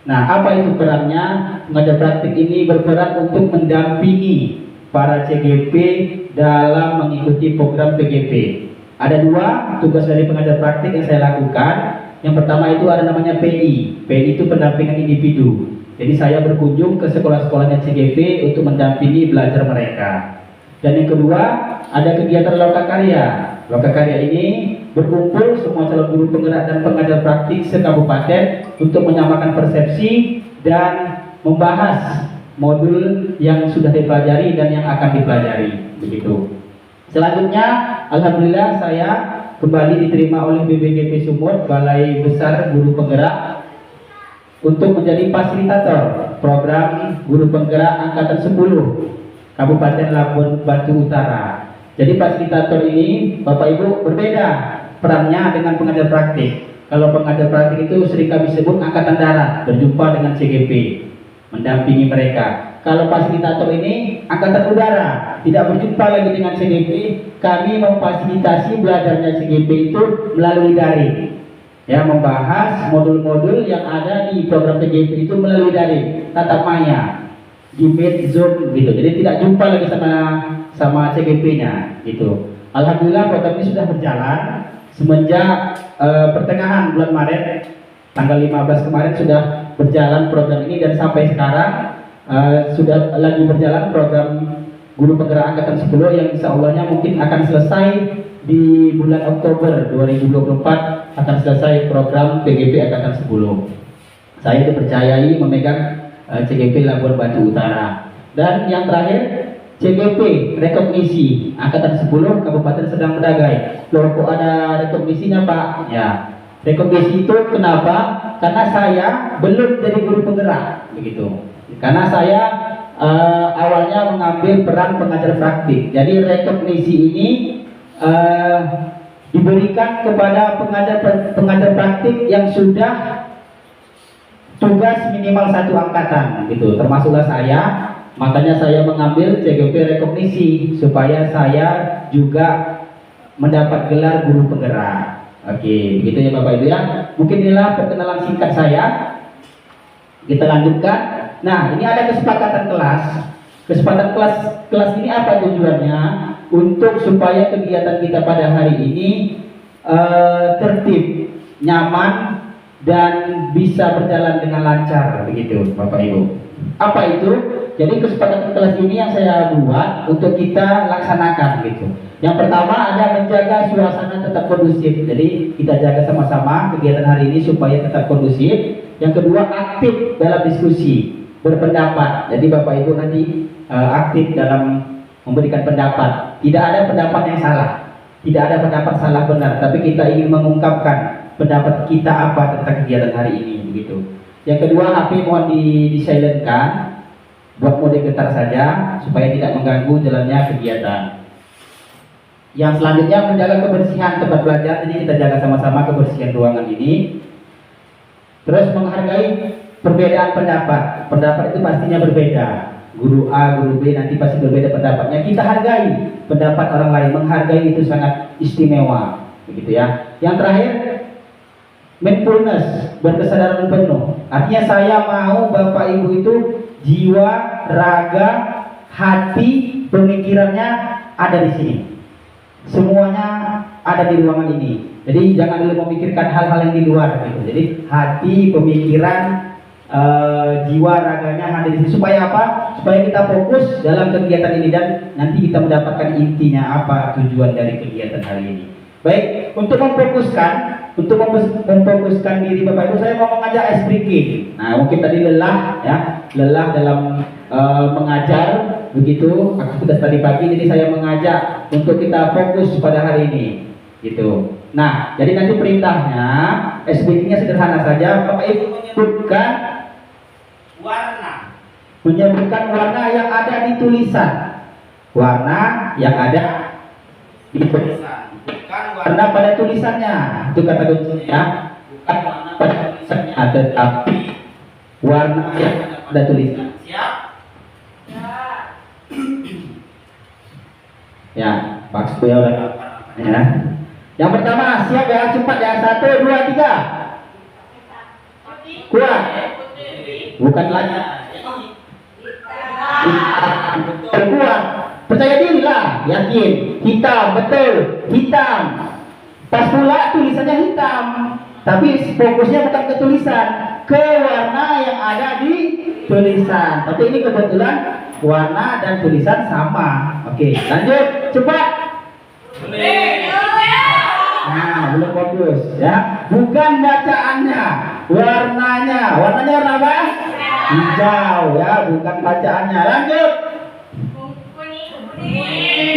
Nah, apa itu perannya? Pengajar praktik ini berperan untuk mendampingi para CGP dalam mengikuti program PGP. Ada 2 tugas dari pengajar praktik yang saya lakukan. Yang pertama itu ada namanya PI. PI itu pendampingan individu. Jadi saya berkunjung ke sekolah-sekolahnya CGP untuk mendampingi belajar mereka. Dan yang kedua, ada kegiatan lokakarya. Lokakarya ini berkumpul semua calon guru penggerak dan pengajar praktik sekabupaten untuk menyamakan persepsi dan membahas modul yang sudah dipelajari dan yang akan dipelajari. Begitu. Selanjutnya, alhamdulillah saya kembali diterima oleh BBGP Sumut, Balai Besar Guru Penggerak, untuk menjadi fasilitator program Guru Penggerak Angkatan 10 Kabupaten Labuan Batu Utara. Jadi fasilitator ini Bapak Ibu berbeda perannya dengan pengajar praktik. Kalau pengajar praktik itu sering kami sebut angkatan darat, berjumpa dengan CGP, mendampingi mereka. Kalau fasilitator ini angkatan udara, tidak berjumpa lagi dengan CGP, kami memfasilitasi belajarnya CGP itu melalui daring. Ya, membahas modul-modul yang ada di program PGP itu melalui daring, tatap maya, di Meet, Zoom gitu. Jadi tidak jumpa lagi sama CGP-nya gitu. Alhamdulillah program ini sudah berjalan semenjak pertengahan bulan Maret, tanggal 15 kemarin sudah berjalan program ini, dan sampai sekarang sudah lagi berjalan program Guru Penggerak Angkatan 10 yang insya Allahnya mungkin akan selesai di bulan Oktober 2024, akan selesai program PGP Angkatan 10. Saya dipercayai memegang CGP Labuan Batu Utara. Dan yang terakhir, CGP rekognisi Angkatan 10 Kabupaten Serdang Bedagai. Loh, kok ada rekognisinya Pak? Ya, rekognisi itu kenapa? Karena saya belum jadi guru penggerak, begitu. Karena saya awalnya mengambil peran pengajar praktik. Jadi rekognisi ini diberikan kepada pengajar praktik yang sudah tugas minimal 1 angkatan, gitu. Termasuklah saya. Makanya saya mengambil CGP rekognisi supaya saya juga mendapat gelar guru penggerak. Oke, begitu ya Bapak Ibu ya. Mungkin inilah perkenalan singkat saya. Kita lanjutkan. Nah, ini ada kesepakatan kelas. Kesepakatan kelas ini apa tujuannya? Untuk supaya kegiatan kita pada hari ini tertib, nyaman, dan bisa berjalan dengan lancar, begitu Bapak Ibu. Apa itu? Jadi kesepakatan kelas ini yang saya buat untuk kita laksanakan, gitu. Yang pertama ada menjaga suasana tetap kondusif. Jadi kita jaga sama-sama kegiatan hari ini supaya tetap kondusif. Yang kedua, aktif dalam diskusi, berpendapat. Jadi Bapak Ibu nanti aktif dalam memberikan pendapat. Tidak ada pendapat yang salah, tidak ada pendapat salah benar, tapi kita ingin mengungkapkan pendapat kita apa tentang kegiatan hari ini, begitu. Yang kedua, HP mohon di-silentkan, buat mode getar saja supaya tidak mengganggu jalannya kegiatan. Yang selanjutnya, menjaga kebersihan tempat belajar. Jadi kita jaga sama-sama kebersihan ruangan ini. Terus menghargai perbedaan pendapat. Pendapat itu pastinya berbeda. Guru A, guru B nanti pasti berbeda pendapatnya. Kita hargai pendapat orang lain. Menghargai itu sangat istimewa, begitu ya. Yang terakhir, mindfulness, berkesadaran penuh. Artinya saya mau Bapak Ibu itu jiwa, raga, hati, pemikirannya ada di sini. Semuanya ada di ruangan ini. Jadi jangan dulu memikirkan hal-hal yang di luar, gitu. Jadi hati, pemikiran, jiwa, raganya ada di sini. Supaya apa? Supaya kita fokus dalam kegiatan ini dan nanti kita mendapatkan intinya apa tujuan dari kegiatan hari ini. Baik, untuk memfokuskan diri Bapak Ibu, saya mau mengajak SPK. Nah, mungkin tadi lelah ya, lelah dalam mengajar begitu aktivitas tadi pagi, jadi saya mengajak untuk kita fokus pada hari ini, gitu. Nah, jadi nanti perintahnya SPK-nya sederhana saja, Bapak Ibu menyebutkan warna yang ada di tulisan, warna yang ada di tulisan, bukan warna pada tulisannya, itu kata kuncinya, bukan warna pada tulisannya, tetapi warna yang ada tulisan. Siap? Ya, Pak Suya udah ya. Yang pertama, siap ya, cepat ya, 1, 2, 3. Kuat. Bukan lagi. Kuat. Percaya diri lah, yakin. Hitam, betul. Hitam. Pas pula tulisannya hitam, tapi fokusnya bukan ke tulisan, ke warna yang ada di tulisan. Tapi ini kebetulan warna dan tulisan sama. Oke, lanjut, cepat. Nah, belum fokus ya. Bukan bacaannya, warnanya. Warnanya warna apa? Hijau ya, bukan bacaannya. Lanjut.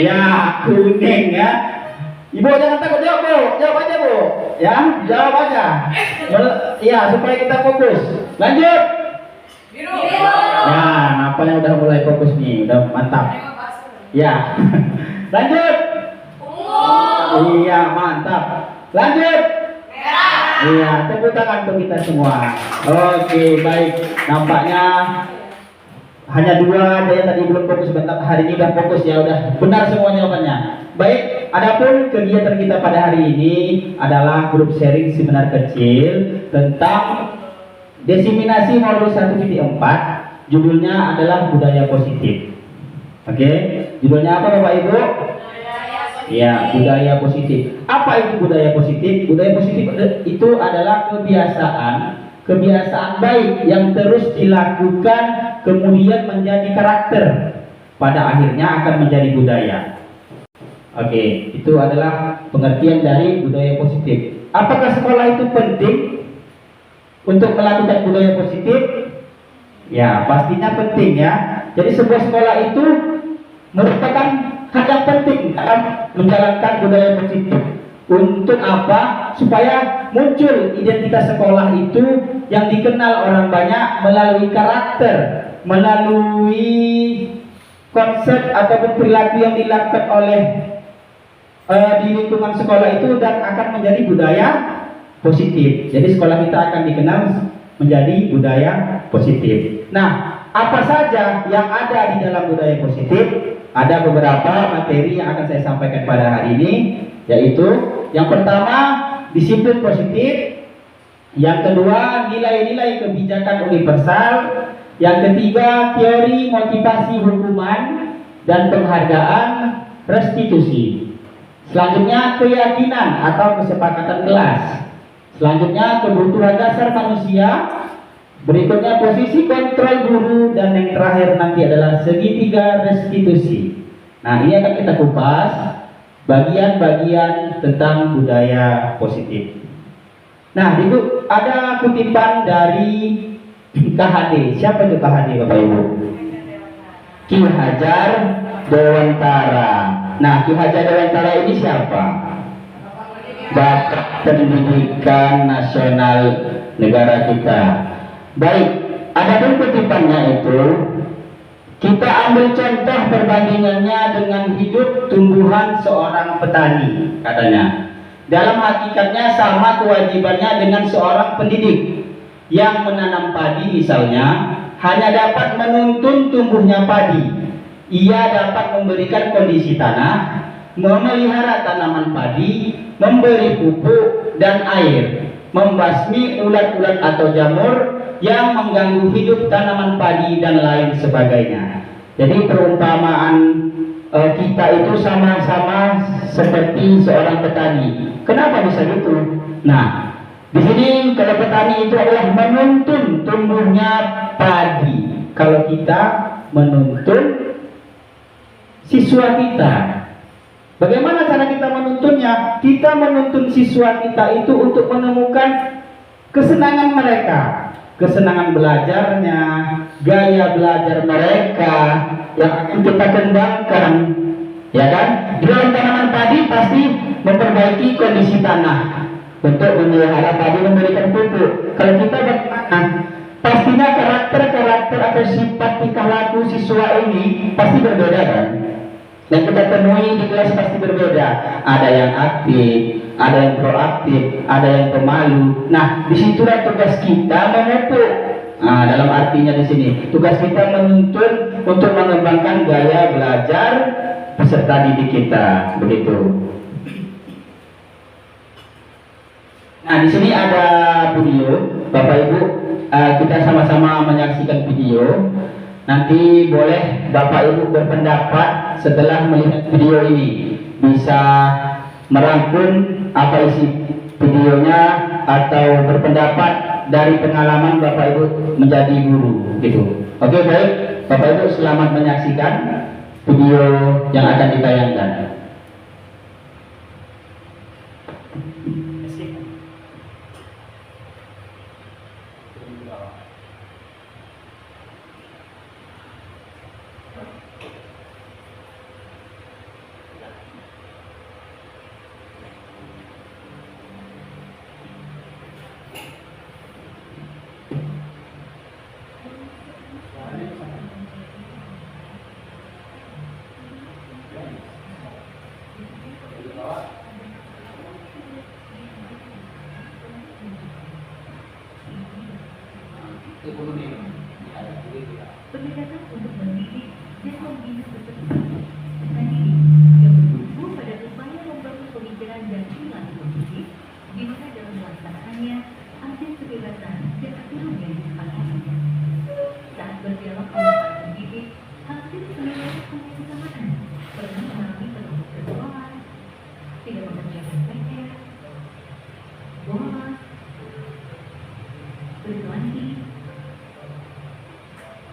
Ya, kuning ya. Ibu jangan takut, jawab Bu. Jawab aja Bu. Ya, jawab aja. Ya, supaya kita fokus. Lanjut. Biru. Ya, nampaknya udah mulai fokus nih, udah mantap. Ya. Lanjut. Iya, mantap. Lanjut. Iya, tepuk tangan untuk kita semua. Oke, baik. Nampaknya hanya 2 aja yang tadi belum fokus, bentar hari ini udah fokus ya, udah benar semua jawabannya. Baik, adapun kegiatan kita pada hari ini adalah grup sharing seminar kecil tentang diseminasi modul 1.4. Judulnya adalah budaya positif. Oke, judulnya apa Bapak Ibu? Ya, budaya positif. Apa itu budaya positif? Budaya positif itu adalah kebiasaan baik yang terus dilakukan kemudian menjadi karakter, pada akhirnya akan menjadi budaya. Oke, itu adalah pengertian dari budaya positif. Apakah sekolah itu penting untuk melakukan budaya positif? Ya, pastinya penting ya. Jadi sebuah sekolah itu merupakan hal yang penting dalam menjalankan budaya positif. Untuk apa? Supaya muncul identitas sekolah itu yang dikenal orang banyak melalui karakter, melalui konsep ataupun perilaku yang dilakukan oleh di lingkungan sekolah itu, dan akan menjadi budaya positif. Jadi sekolah kita akan dikenal menjadi budaya positif. Nah, apa saja yang ada di dalam budaya positif? Ada beberapa materi yang akan saya sampaikan pada hari ini, yaitu yang pertama disiplin positif, yang kedua nilai-nilai kebijakan universal, yang ketiga teori motivasi hukuman dan penghargaan restitusi, selanjutnya keyakinan atau kesepakatan kelas, selanjutnya kebutuhan dasar manusia, berikutnya posisi kontrol guru, dan yang terakhir nanti adalah segitiga restitusi. Nah, ini akan kita kupas bagian-bagian tentang budaya positif. Nah, itu ada kutipan dari KHD. Siapa itu KHD Bapak Ibu? Ki Hajar Dewantara. Nah, Ki Hajar Dewantara ini siapa? Bapak Pendidikan Nasional negara kita. Baik, adapun kutipannya itu kita ambil contoh perbandingannya dengan hidup tumbuhan seorang petani, katanya. Dalam hakikatnya sama kewajibannya dengan seorang pendidik yang menanam padi misalnya, hanya dapat menuntun tumbuhnya padi. Ia dapat memberikan kondisi tanah, memelihara tanaman padi, memberi pupuk dan air, membasmi ulat-ulat atau jamur yang mengganggu hidup tanaman padi dan lain sebagainya. Jadi perumpamaan kita itu sama-sama seperti seorang petani. Kenapa bisa gitu? Nah, di sini kalau petani itu adalah menuntun tumbuhnya padi. Kalau kita menuntun siswa kita, Bagaimana cara kita menuntunnya? Kita menuntun siswa kita itu untuk menemukan kesenangan mereka, kesenangan belajarnya, gaya belajar mereka yang akan kita kembangkan, ya kan? Di dalam tanaman padi pasti memperbaiki kondisi tanah untuk memelihara padi memberikan pupuk. Kalau kita bagaimana? Pastinya karakter atau sifat tingkah laku siswa ini pasti berbeda kan? Yang kita temui di kelas pasti berbeda. Ada yang aktif, ada yang proaktif, ada yang pemalu. Nah, disitulah tugas kita memupuk. Nah, dalam artinya di sini tugas kita menuntun untuk mengembangkan gaya belajar peserta didik kita, begitu. Nah, di sini ada video, Bapak Ibu, kita sama-sama menyaksikan video. Nanti boleh Bapak Ibu berpendapat setelah melihat video ini, bisa merangkum apa isi videonya atau berpendapat dari pengalaman Bapak Ibu menjadi guru, gitu. Oke, baik, Bapak Ibu selamat menyaksikan video yang akan ditayangkan. Pendekatan untuk mendidik dan membina peserta didik yang bertumbuh pada upaya membangun pemikiran dan perilaku positif, di mana dalam pelaksanaannya ada kebebasan dan aturan yang disepakati. Saat berdialog dengan para pendidik, hampir semuanya punya kesamaan, pernah mengalami kelompok sekolah, tidak mengerjakan PR, bolos, berkelanti,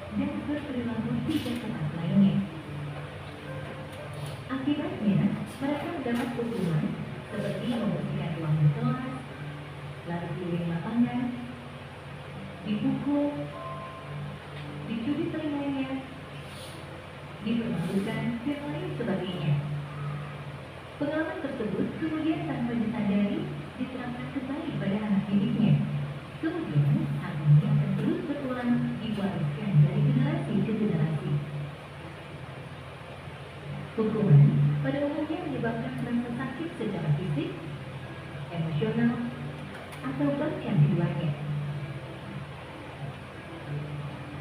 dan berperilaku tidak tepat lainnya. Akibatnya, mereka mendapat hukuman seperti membersihkan ruang kelas, lari keliling lapangan, dipukul, dicuri telinganya, dipermalukan, dan lain sebagainya. Pengalaman tersebut kemudian tanpa disadari diterapkan kembali pada anak didiknya. Kemudian, hal ini akan terus berulang diwariskan dari generasi ke generasi. Hukuman pada umumnya menyebabkan rasa sakit secara fisik, emosional, atau bahkan keduanya.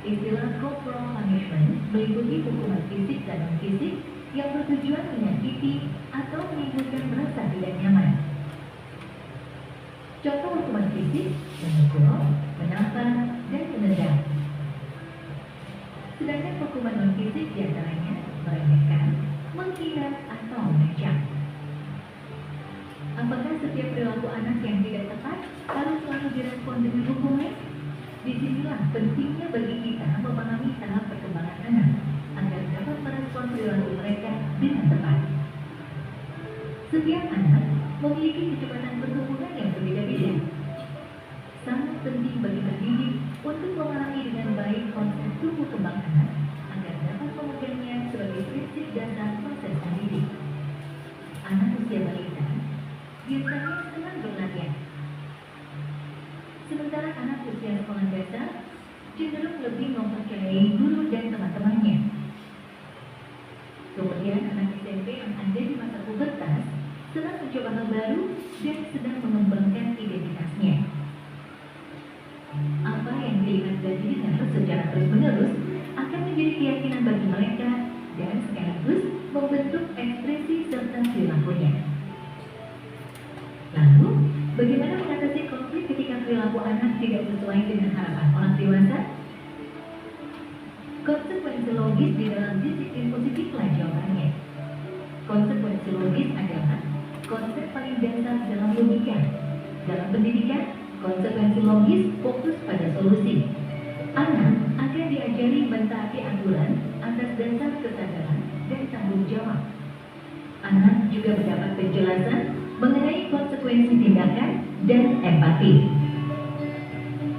Istilah corporal punishment meliputi hukuman fisik dan non-fisik yang bertujuan menyakiti atau menimbulkan rasa tidak nyaman. Contoh hukuman fisik memukul, menampar, dan menendang. Sedangkan hukuman non-fisik diantaranya meremehkan, menghina, atau mengancam. Apakah setiap perilaku anak yang tidak tepat harus selalu direspon dengan hukuman? Disinilah pentingnya bagi kita memahami tahap perkembangan anak agar dapat merespon perilaku mereka dengan tepat. Setiap anak memiliki kecepatan pertumbuhan yang berbeda-beda. Sangat penting bagi pendidik untuk memahami dengan baik konsep tumbuh kembang anak agar dapat memegangnya sebagai prinsip dasar proses pendidik. Anak usia balita biasanya senang berlarian, sementara anak usia sekolah dasar cenderung lebih mempercayai guru dan teman-temannya. Kemudian anak SMP yang ada di masa pubertas sedang mencoba hal baru dan sedang mengembangkan identitasnya. Apa yang dilihat dan didengar secara terus-menerus akan menjadi keyakinan bagi mereka dan sekaligus membentuk ekspresi serta perilakunya. Lalu, bagaimana mengatasi konflik ketika perilaku anak tidak sesuai dengan harapan orang dewasa? Konsekuensi logis di dalam disiplin positiflah jawabannya. Konsekuensi logis adalah konsep paling dasar dalam logika. Dalam pendidikan, konsekuensi logis fokus pada solusi. Anak akan diajari mentaati aturan atas dasar kesadaran dan tanggung jawab. Anak juga mendapat penjelasan mengenai konsekuensi tindakan dan empati.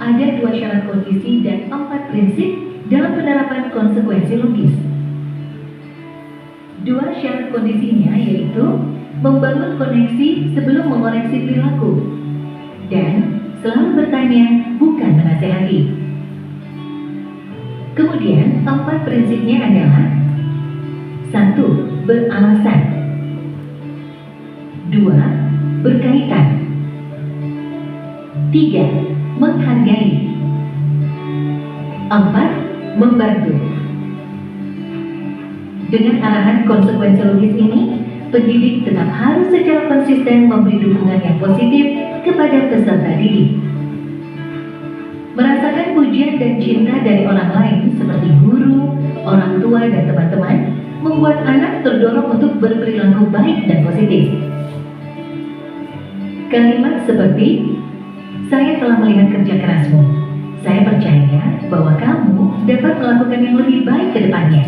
Ada 2 syarat kondisi dan 4 prinsip dalam penerapan konsekuensi logis. 2 syarat kondisinya yaitu membangun koneksi sebelum mengoreksi perilaku dan selalu bertanya, bukan menasehati. Kemudian 4 prinsipnya adalah 1. Beralasan. 2. Berkaitan. 3. Menghargai. 4. Membantu. Dengan arahan konsekuensi logis ini, pendidik tetap harus secara konsisten memberi dukungan yang positif kepada peserta didik. Merasakan pujian dan cinta dari orang lain seperti guru, orang tua, dan teman-teman membuat anak terdorong untuk berperilaku baik dan positif. Kalimat seperti, "Saya telah melihat kerja kerasmu. Saya percaya bahwa kamu dapat melakukan yang lebih baik ke depannya."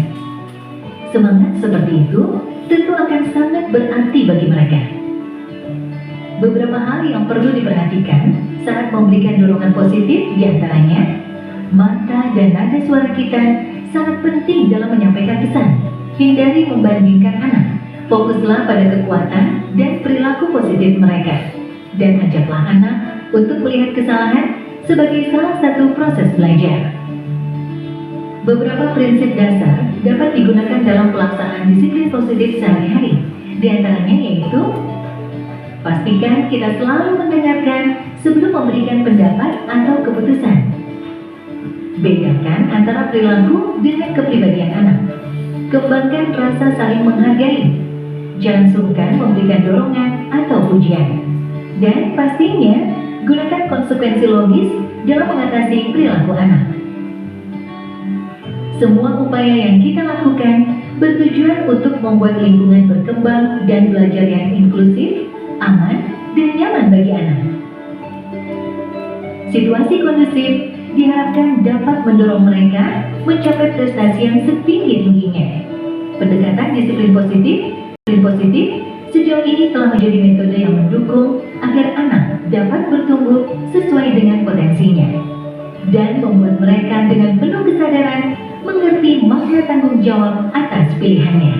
Semangat seperti itu tentu akan sangat berarti bagi mereka. Beberapa hal yang perlu diperhatikan saat memberikan dorongan positif diantaranya, mata dan nada suara kita sangat penting dalam menyampaikan pesan. Hindari membandingkan anak, fokuslah pada kekuatan dan perilaku positif mereka. Dan ajaklah anak untuk melihat kesalahan sebagai salah satu proses belajar. Beberapa prinsip dasar dapat digunakan dalam pelaksanaan disiplin positif sehari-hari. Di antaranya yaitu, pastikan kita selalu mendengarkan sebelum memberikan pendapat atau keputusan. Bedakan antara perilaku dengan kepribadian anak. Kembangkan rasa saling menghargai. Jangan sungkan memberikan dorongan atau pujian. Dan pastinya, gunakan konsekuensi logis dalam mengatasi perilaku anak. Semua upaya yang kita lakukan bertujuan untuk membuat lingkungan berkembang dan belajar yang inklusif, aman, dan nyaman bagi anak. Situasi kondusif diharapkan dapat mendorong mereka mencapai prestasi yang setinggi-tingginya. Pendekatan disiplin positif sejauh ini telah menjadi metode yang mendukung agar anak dapat bertumbuh sesuai dengan potensinya dan membuat mereka dengan penuh kesadaran mengerti makna tanggung jawab atas pilihannya.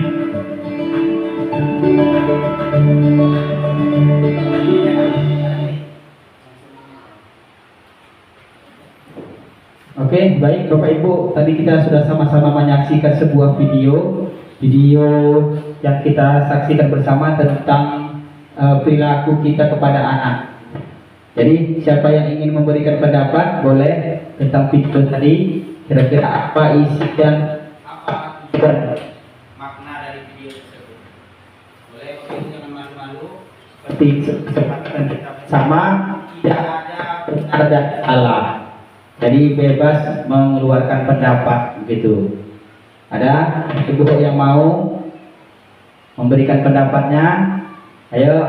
Oke, baik Bapak Ibu, tadi kita sudah sama-sama menyaksikan sebuah video yang kita saksikan bersama tentang perilaku kita kepada anak. Jadi siapa yang ingin memberikan pendapat boleh tentang video tadi, kira-kira apa isi dan apa tujuan makna dari video tersebut. Boleh Bapak Ibu jangan malu-malu, seperti kesempatan kita bersama, tidak ada benar dan salah. Jadi bebas mengeluarkan pendapat begitu. Ada ibu yang mau memberikan pendapatnya? Ayo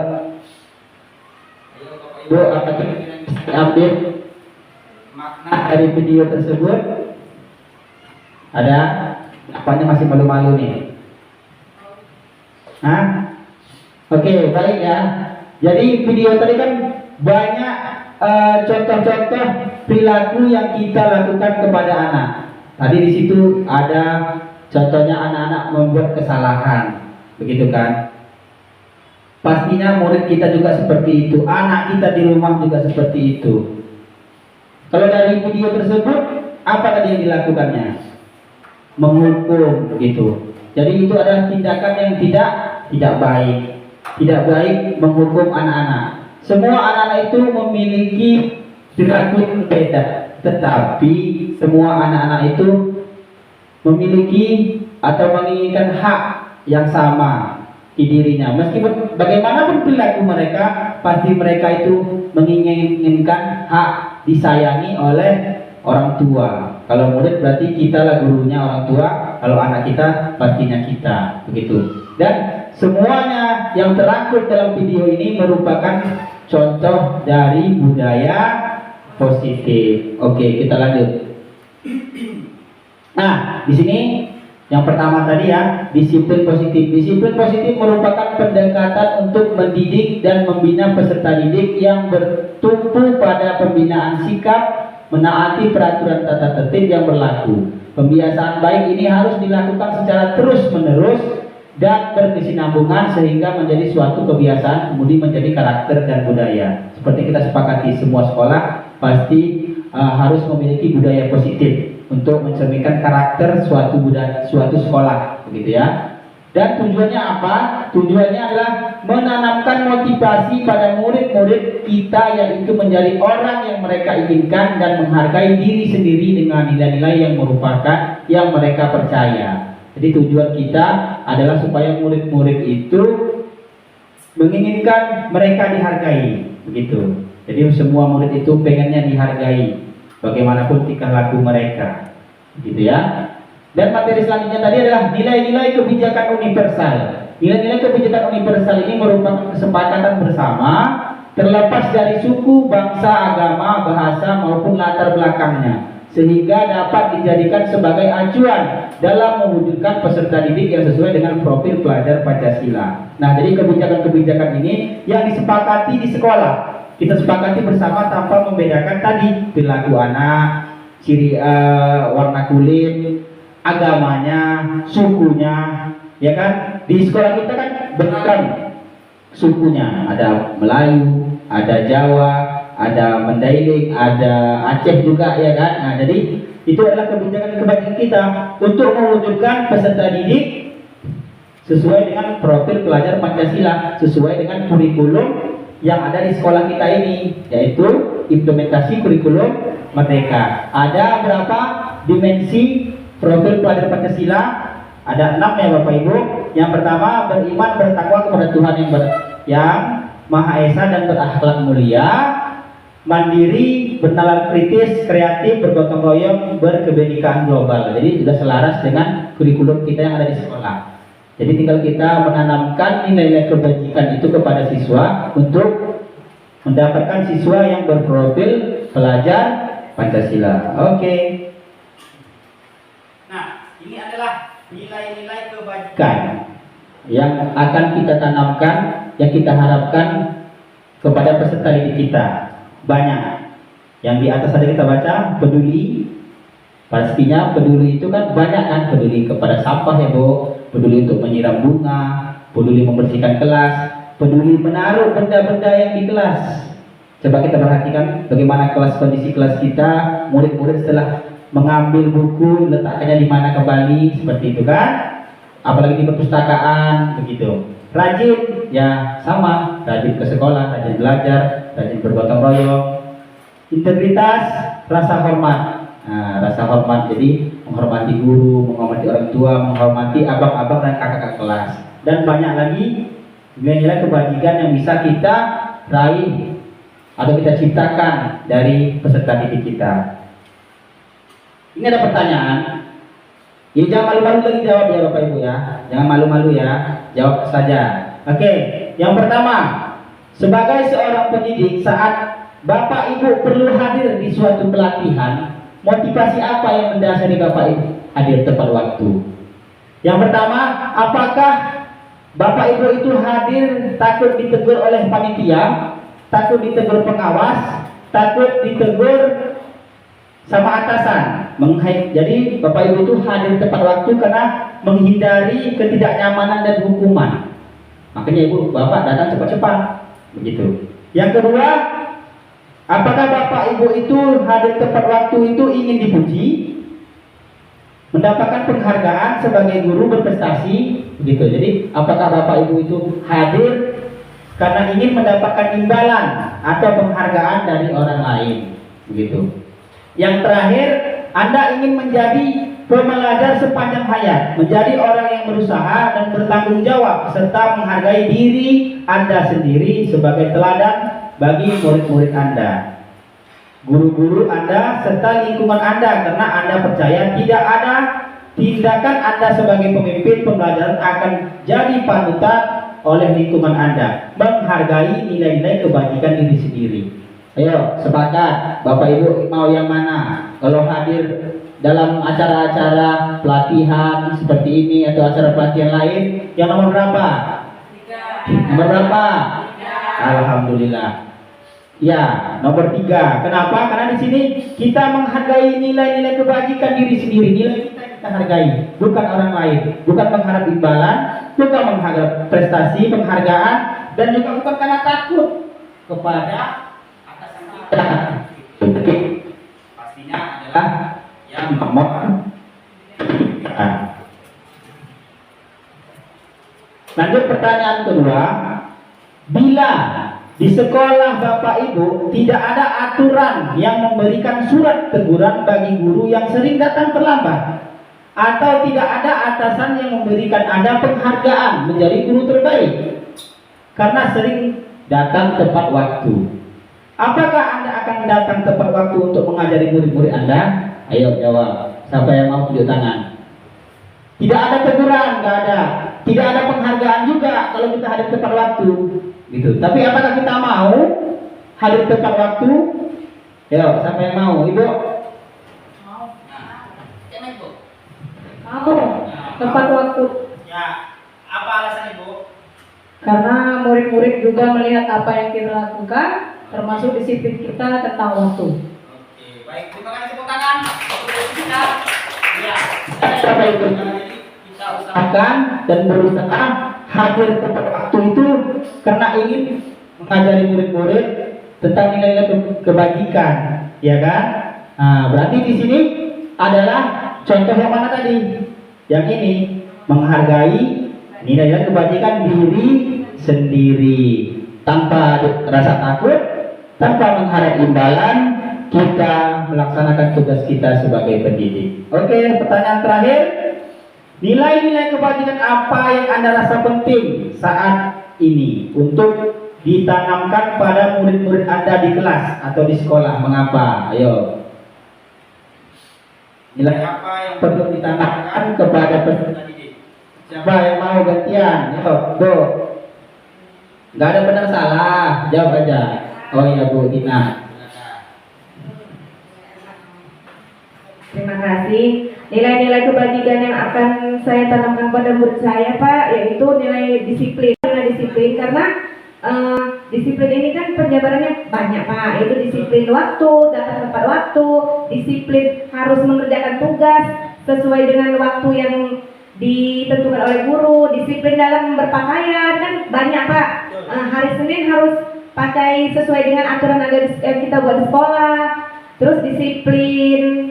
Bapak Ibu, apa yang bisa diambil makna dari video tersebut? Ada? Apanya masih malu-malu nih? Hah? Oke, baik ya. Jadi video tadi kan banyak contoh-contoh perilaku yang kita lakukan kepada anak. Tadi di situ ada contohnya anak-anak membuat kesalahan, begitu kan? Pastinya murid kita juga seperti itu, anak kita di rumah juga seperti itu. Kalau dari video tersebut, apa tadi yang dilakukannya? Menghukum, begitu. Jadi itu adalah tindakan yang tidak baik. Tidak baik menghukum anak-anak. Semua anak-anak itu memiliki perilaku yang berbeda, tetapi semua anak-anak itu memiliki atau menginginkan hak yang sama di dirinya. Meskipun bagaimanapun perilaku mereka, pasti mereka itu menginginkan hak disayangi oleh orang tua. Kalau murid berarti kita lah gurunya orang tua, kalau anak kita pastinya kita, begitu. Dan semuanya yang terangkum dalam video ini merupakan contoh dari budaya positif. Oke, kita lanjut. Nah, di sini Yang pertama tadi ya, disiplin positif. Disiplin positif merupakan pendekatan untuk mendidik dan membina peserta didik yang bertumpu pada pembinaan sikap, menaati peraturan tata tertib yang berlaku. Pembiasaan baik ini harus dilakukan secara terus-menerus dan berkesinambungan sehingga menjadi suatu kebiasaan, kemudian menjadi karakter dan budaya. Seperti kita sepakati, semua sekolah pasti harus memiliki budaya positif untuk mencerminkan karakter suatu budaya, suatu sekolah, begitu ya. Dan tujuannya apa? Tujuannya adalah menanamkan motivasi pada murid-murid kita, yaitu menjadi orang yang mereka inginkan dan menghargai diri sendiri dengan nilai-nilai yang merupakan yang mereka percaya. Jadi tujuan kita adalah supaya murid-murid itu menginginkan mereka dihargai, begitu. Jadi semua murid itu pengennya dihargai, bagaimanapun tingkah laku mereka, gitu ya. Dan materi selanjutnya tadi adalah nilai-nilai kebijakan universal. Nilai-nilai kebijakan universal ini merupakan kesepakatan bersama, terlepas dari suku, bangsa, agama, bahasa maupun latar belakangnya, sehingga dapat dijadikan sebagai acuan dalam mewujudkan peserta didik yang sesuai dengan profil pelajar Pancasila. Nah, jadi kebijakan-kebijakan ini yang disepakati di sekolah, kita sepakati bersama tanpa membedakan tadi perilaku anak, ciri warna kulit, agamanya, sukunya, ya kan? Di sekolah kita kan beragam sukunya, ada Melayu, ada Jawa, ada Mandailing, ada Aceh juga, ya kan? Nah, jadi itu adalah kebijakan kita untuk mewujudkan peserta didik sesuai dengan profil pelajar Pancasila, sesuai dengan kurikulum yang ada di sekolah kita ini, yaitu implementasi kurikulum Merdeka. Ada berapa dimensi profil pelajar Pancasila? Ada 6 ya Bapak Ibu. Yang pertama, beriman bertakwa kepada Tuhan yang Maha Esa dan berakhlak mulia, mandiri, bernalar kritis, kreatif, bergotong royong, berkebinekaan global. Jadi sudah selaras dengan kurikulum kita yang ada di sekolah. Jadi tinggal kita menanamkan nilai-nilai kebajikan itu kepada siswa untuk mendapatkan siswa yang berprofil pelajar Pancasila. Oke. Nah, ini adalah nilai-nilai kebajikan yang akan kita tanamkan, yang kita harapkan kepada peserta didik kita. Banyak. Yang di atas tadi kita baca, peduli. Pastinya peduli itu kan banyak kan, peduli kepada sampah ya Bu, peduli untuk menyiram bunga, peduli membersihkan kelas, peduli menaruh benda-benda yang di kelas. Coba kita perhatikan bagaimana kondisi kelas kita, murid-murid setelah mengambil buku letakkannya di mana kembali, seperti itu kan? Apalagi di perpustakaan, begitu. Rajin, ya sama, rajin ke sekolah, rajin belajar, rajin bergotong royong. Integritas, rasa hormat. Nah, rasa hormat, jadi menghormati guru, menghormati orang tua, menghormati abang-abang dan kakak-kakak kelas. Dan banyak lagi nilai-nilai kebajikan yang bisa kita raih atau kita ciptakan dari peserta didik kita. Ini ada pertanyaan. Ya, jangan malu-malu lagi jawab ya Bapak Ibu ya. Jangan malu-malu ya, jawab saja. Oke, yang pertama, sebagai seorang pendidik saat Bapak Ibu perlu hadir di suatu pelatihan, motivasi apa yang mendasari Bapak Ibu hadir tepat waktu? Yang pertama, apakah Bapak Ibu itu hadir takut ditegur oleh panitia, takut ditegur pengawas, takut ditegur sama atasan? Jadi Bapak Ibu itu hadir tepat waktu karena menghindari ketidaknyamanan dan hukuman. Makanya Ibu Bapak datang cepat-cepat, begitu. Yang kedua, apakah Bapak Ibu itu hadir tepat waktu itu ingin dipuji, mendapatkan penghargaan sebagai guru berprestasi, begitu. Jadi apakah Bapak Ibu itu hadir karena ingin mendapatkan imbalan atau penghargaan dari orang lain, begitu. Yang terakhir, Anda ingin menjadi pembelajar sepanjang hayat, menjadi orang yang berusaha dan bertanggung jawab serta menghargai diri Anda sendiri sebagai teladan bagi murid-murid Anda, guru-guru Anda, serta lingkungan Anda, karena Anda percaya tidak ada tindakan Anda sebagai pemimpin pembelajaran akan jadi panutan oleh lingkungan Anda, menghargai nilai-nilai kebajikan diri sendiri. Ayo, sepakat. Bapak Ibu mau yang mana? Kalau hadir dalam acara-acara pelatihan seperti ini atau acara pelatihan lain? Yang nomor berapa? Nomor berapa? Alhamdulillah. Ya, nomor 3. Kenapa? Karena di sini kita menghargai nilai-nilai kebajikan diri sendiri. Nilai kita hargai, bukan orang lain. Bukan mengharap imbalan, bukan mengharap prestasi, penghargaan, dan juga bukan karena takut kepada atasan kita. Jadi pastinya adalah yang nomor 3. Lanjut pertanyaan kedua. Bila di sekolah Bapak Ibu tidak ada aturan yang memberikan surat teguran bagi guru yang sering datang terlambat, atau tidak ada atasan yang memberikan Anda penghargaan menjadi guru terbaik karena sering datang tepat waktu, apakah Anda akan datang tepat waktu untuk mengajari murid-murid Anda? Ayo jawab. Siapa yang mau tunjuk tangan? Tidak ada teguran, nggak ada. Tidak ada penghargaan juga kalau kita hadir tepat waktu, gitu. Tapi apakah kita mau hadir tepat waktu? Ayo, siapa yang mau? Ibu? Mau. Tepat waktu. Ya. Apa alasan Ibu? Karena murid-murid juga melihat apa yang kita lakukan, termasuk disiplin kita tentang waktu. Oke, baik. Terima kasih tepuk tangan. Kita, ya, siapa itu? Kita usahakan dan berusaha hadir tepat waktu itu karena ingin mengajari murid-murid tentang nilai-nilai kebajikan, ya kan? Nah, berarti di sini adalah contoh yang mana tadi? Yang ini menghargai nilai-nilai kebajikan diri sendiri tanpa rasa takut, tanpa mengharap imbalan, kita melaksanakan tugas kita sebagai pendidik. Oke, pertanyaan terakhir. Nilai-nilai kebajikan apa yang Anda rasa penting saat ini untuk ditanamkan pada murid-murid Anda di kelas atau di sekolah? Mengapa? Ayo. Nilai apa yang perlu ditanamkan kepada peserta didik? Siapa yang mau gantian? Ayo, go. Gak ada benar salah, jawab aja. Oh iya Bu Tina. Terima kasih. Nilai-nilai kebajikan yang akan saya tanamkan pada murid saya, Pak, yaitu nilai disiplin. Disiplin karena disiplin ini kan penjabarannya banyak, Pak. Yaitu disiplin waktu, datang tepat waktu, disiplin harus mengerjakan tugas sesuai dengan waktu yang ditentukan oleh guru, disiplin dalam berpakaian, kan banyak, Pak. Hari Senin harus pakai sesuai dengan aturan yang kita buat di sekolah. Terus disiplin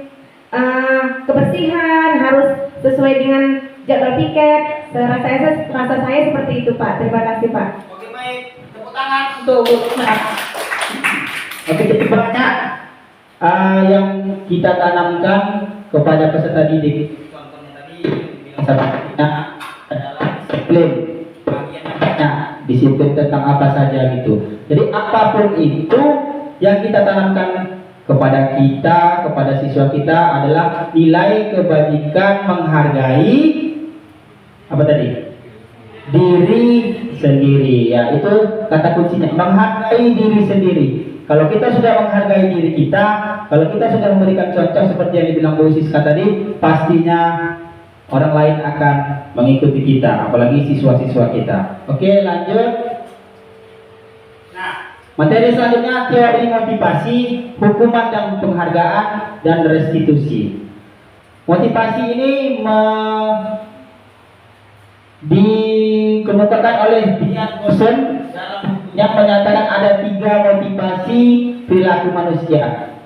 kebersihan harus sesuai dengan jadwal piket. Rasa saya seperti itu, Pak. Terima kasih, Pak. Oke, baik. Tepuk tangan untuk Bu Tina. Oke, cukup banyak yang kita tanamkan kepada peserta didik. Contohnya tadi yang dibilang sama Tina adalah disiplin. Bagiannya banyak, disiplin tentang apa saja gitu. Jadi apapun itu yang kita tanamkan kepada kita, kepada siswa kita adalah nilai kebajikan menghargai apa tadi? Diri sendiri. Ya, itu kata kuncinya, menghargai diri sendiri. Kalau kita sudah menghargai diri kita, kalau kita sudah memberikan contoh seperti yang dibilang Bu Siska tadi, pastinya orang lain akan mengikuti kita, apalagi siswa-siswa kita. Oke, lanjut. Materi selanjutnya teori motivasi, hukuman dan penghargaan, dan restitusi. Motivasi ini dikemukakan oleh Dian Gosen yang menyatakan ada 3 motivasi perilaku manusia.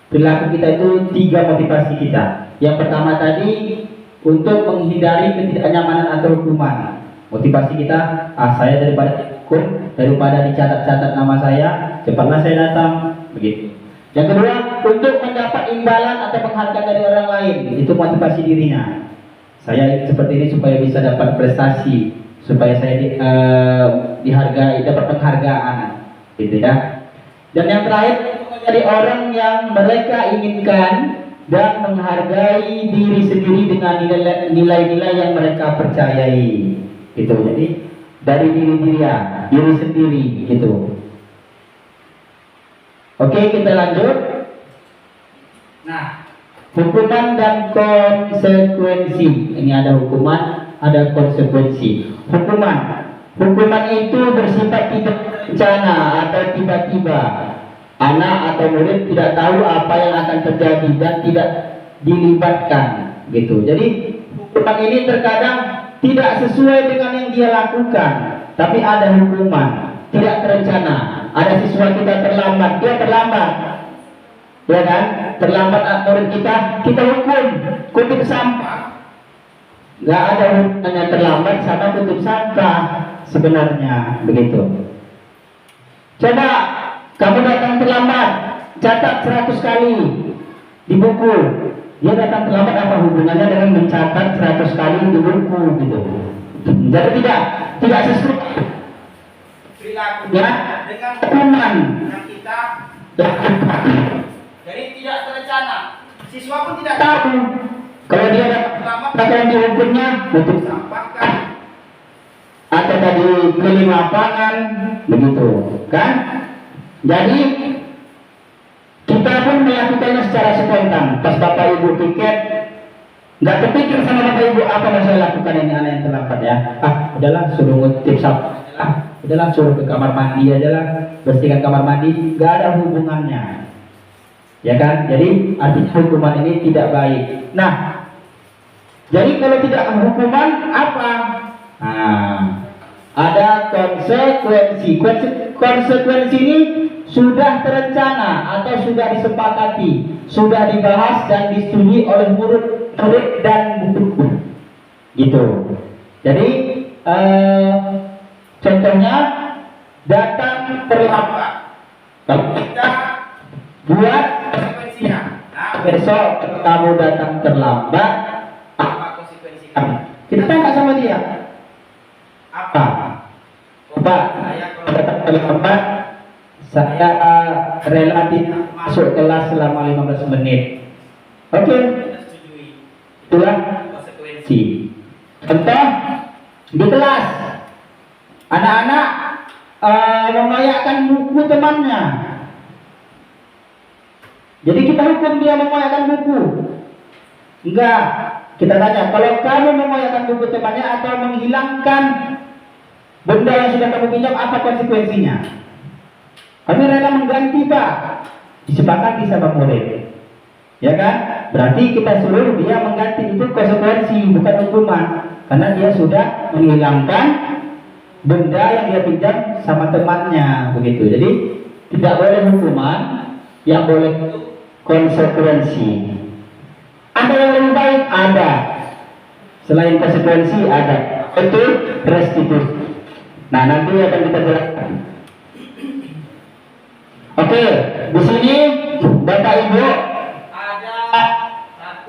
Perilaku kita itu 3 motivasi kita. Yang pertama tadi untuk menghindari ketidaknyamanan atau hukuman. Motivasi kita, saya daripada dihukum, daripada dicatat-catat nama saya, cepatlah saya datang, begitu. Yang kedua, untuk mendapat imbalan atau penghargaan dari orang lain, itu motivasi dirinya. Saya seperti ini supaya bisa dapat prestasi, supaya saya dihargai, dapat penghargaan, gitu ya. Dan yang terakhir, untuk menjadi orang yang mereka inginkan dan menghargai diri sendiri dengan nilai-nilai yang mereka percayai. Gitu. Jadi dari diri sendiri gitu. Oke, kita lanjut. Nah, Hukuman dan konsekuensi. Ini ada hukuman, ada konsekuensi. Hukuman itu bersifat tidak berencana atau tiba-tiba. Anak atau murid tidak tahu apa yang akan terjadi dan tidak dilibatkan, gitu. Jadi hukuman ini terkadang tidak sesuai dengan yang dia lakukan, tapi ada hukuman tidak terencana. Ada siswa kita terlambat, dia terlambat, ya kan? Terlambat murid kita hukum kutip sampah. Nggak ada hubungannya terlambat sama kutip sampah sebenarnya, begitu. Coba kamu datang terlambat, catat 100 kali di buku. Dia datang terlambat, apa hubungannya dengan mencatat 100 kali di buku, gitu. Jadi tidak sesuai perilakunya dengan hukuman yang kita lakukan. Jadi tidak terencana. Siswa pun tidak tahu kalau dia datang terlambat, apa yang dihukumnya, tutup sampah kan, atau tadi keliling lapangan, begitu kan? Jadi kita pun melakukannya secara spontan. Pas bapak ibu piket, nggak terpikir sama bapak ibu apa yang saya lakukan ini, anak yang terlambat ya. Udahlah suruh ngutip sampah, udahlah suruh ke kamar mandi aja lah, bersihkan kamar mandi. Nggak ada hubungannya, ya kan? Jadi artinya hukuman ini tidak baik. Nah, jadi kalau tidak hukuman apa? Ada konsekuensi. Konsekuensi ini sudah terencana atau sudah disepakati, sudah dibahas dan disetujui oleh murid dan guru, gitu. Jadi contohnya datang terlambat. Kalau kita buat konsekuensinya, nah besok kamu datang terlambat, apa konsekuensi kamu? Kita tanya sama dia, apa? Coba saya kalau datang terlambat, saya rela tidak masuk kelas selama 15 menit. Oke, kita setujui. Itulah konsekuensi. Contoh di kelas, anak-anak mengoyakkan buku temannya. Jadi kita hukum dia mengoyakkan buku. Enggak, kita tanya, kalau kamu mengoyakkan buku temannya atau menghilangkan benda yang sudah kamu pinjam, apa konsekuensinya? Kami rela mengganti, Pak. Disepakati sama murid, ya kan? Berarti kita suruh dia mengganti, itu konsekuensi, bukan hukuman, karena dia sudah menghilangkan benda yang dia pinjam sama temannya, begitu. Jadi tidak boleh hukuman, yang boleh konsekuensi. Ada yang lebih baik? Ada. Selain konsekuensi ada, itu restitusi. Nah, nanti akan kita jelaskan. Oke, di sini Bapak Ibu ada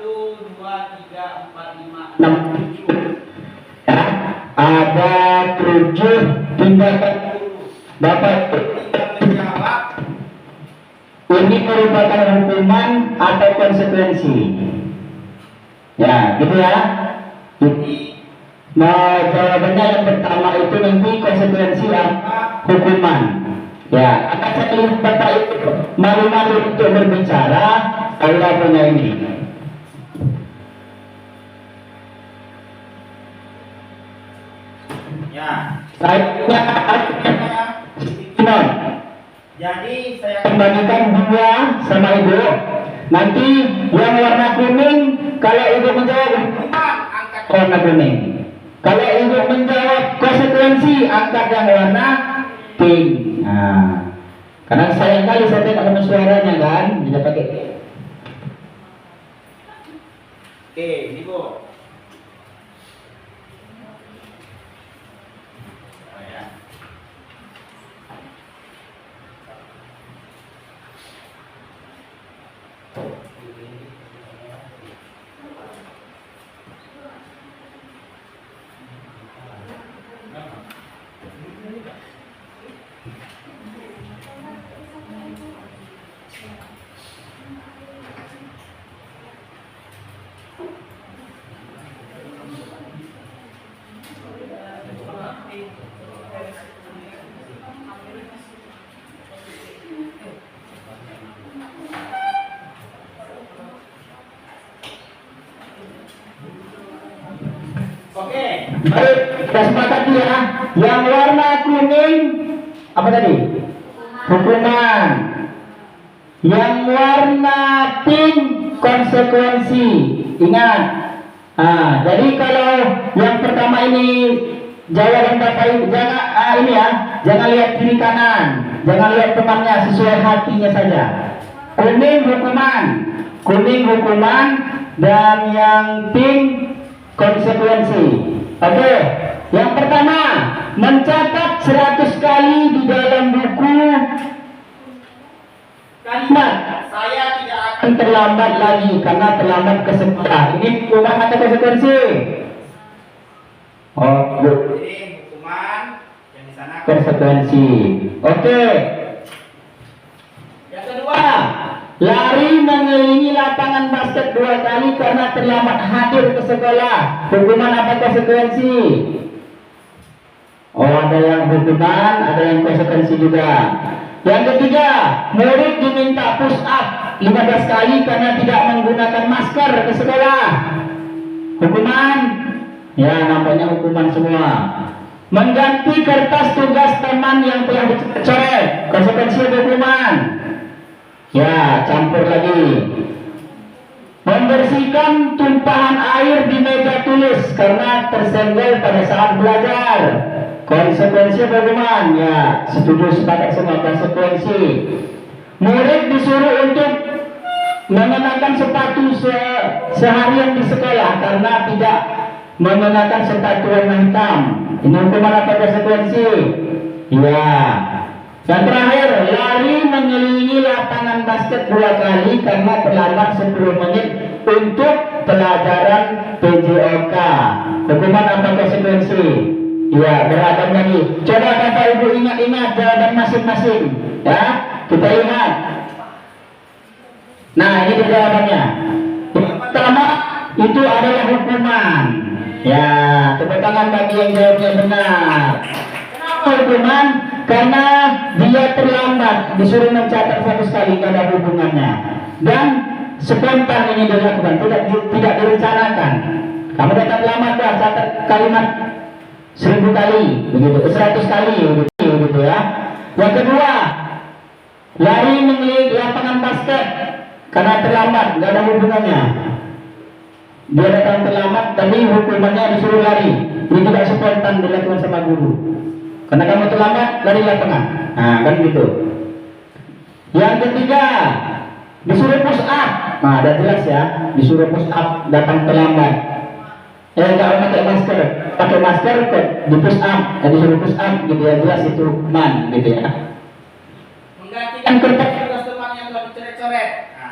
1, 2, 3, 4, 5, 6, 7. Ya, ada 7 tindakan Bapak Ibu menjawab ini merupakan hukuman atau konsekuensi. Ya, gitu ya. Jadi jawabannya yang pertama itu nanti konsekuensi apa? Hukuman. Ya, akan saya lihat Bapak Ibu malu-malu untuk berbicara kalau punya ini. Ya, saya punya jadi saya kembalikan 2 sama Ibu. Nanti yang warna kuning, kalau Ibu menjawab angkat warna kuning. Kalau Ibu menjawab konsekuensi, angkat yang warna pink. Nah, karena sayang kali saya tidak ketemu suaranya kan, tidak pakai. Oke, Ibu. Oke, baik, kita sepakat ya. Yang warna kuning apa tadi? Hukuman. Yang warna pink konsekuensi. Ingat. Nah, jadi kalau yang pertama ini jawaban Bapak Ibu jangan ini ya, jangan lihat kiri kanan, jangan lihat temannya, sesuai hatinya saja. Kuning hukuman dan yang pink konsekuensi. Oke, yang pertama mencatat 100 kali di dalam buku kalimat saya tidak akan terlambat lagi karena terlambat ke sekolah. Ini hukuman atau konsekuensi? Oh, Jadi hukuman yang di sana konsekuensi. Oke. Yang kedua, lari mengelilingi lapangan basket 2 kali karena terlambat hadir ke sekolah. Hukuman apa konsekuensi? Oh, ada yang hukuman, ada yang konsekuensi juga. Yang ketiga, murid diminta push up 15 kali karena tidak menggunakan masker ke sekolah. Hukuman? Ya, nampaknya hukuman semua. Mengganti kertas tugas teman yang telah dicoret. Konsekuensi hukuman. Ya, campur lagi. Membersihkan tumpahan air di meja tulis karena tersenggol pada saat belajar. Konsekuensi hukuman. Ya, setuju, sepakat semua konsekuensi. Murid disuruh untuk mengenakan sepatu seharian di sekolah karena tidak mengenakan sepatu warna hitam. Ini hukuman apa konsekuensi? Ya. Yang terakhir, lari mengelilingi lapangan basket 2 kali karena terlambat 10 menit untuk pelajaran PJOK. Hukuman apa konsekuensi? Ya, beragam lagi. Coba Bapak Ibu ingat-ingat jawaban masing-masing. Ya, kita ingat. Nah, ini dia jawabannya. Yang pertama itu adalah hukuman. Ya, tepuk tangan bagi yang jawabnya benar. Kenapa hukuman? Karena dia terlambat, disuruh mencatat 100 kali, nggak ada hubungannya. Dan spontan ini dilakukan, tidak direncanakan. Kamu datang terlambat, catat kalimat 1000 kali, begitu, 100 kali, begitu ya. Yang kedua, lari mengelilingi lapangan basket karena terlambat, nggak ada hubungannya. Dia datang terlambat, tapi hukumannya disuruh lari. Ini tidak spontan dilakukan sama guru. Karena kamu terlambat, lari lapangan. Nah, kan gitu. Yang ketiga, disuruh push up. Nah, udah jelas ya, disuruh push up, datang terlambat. Nggak pakai masker, kok di push up, disuruh push up, gitu ya, jelas itu hukuman, gitu ya. Menggantikan kertas tugas teman yang telah dicoret-coret.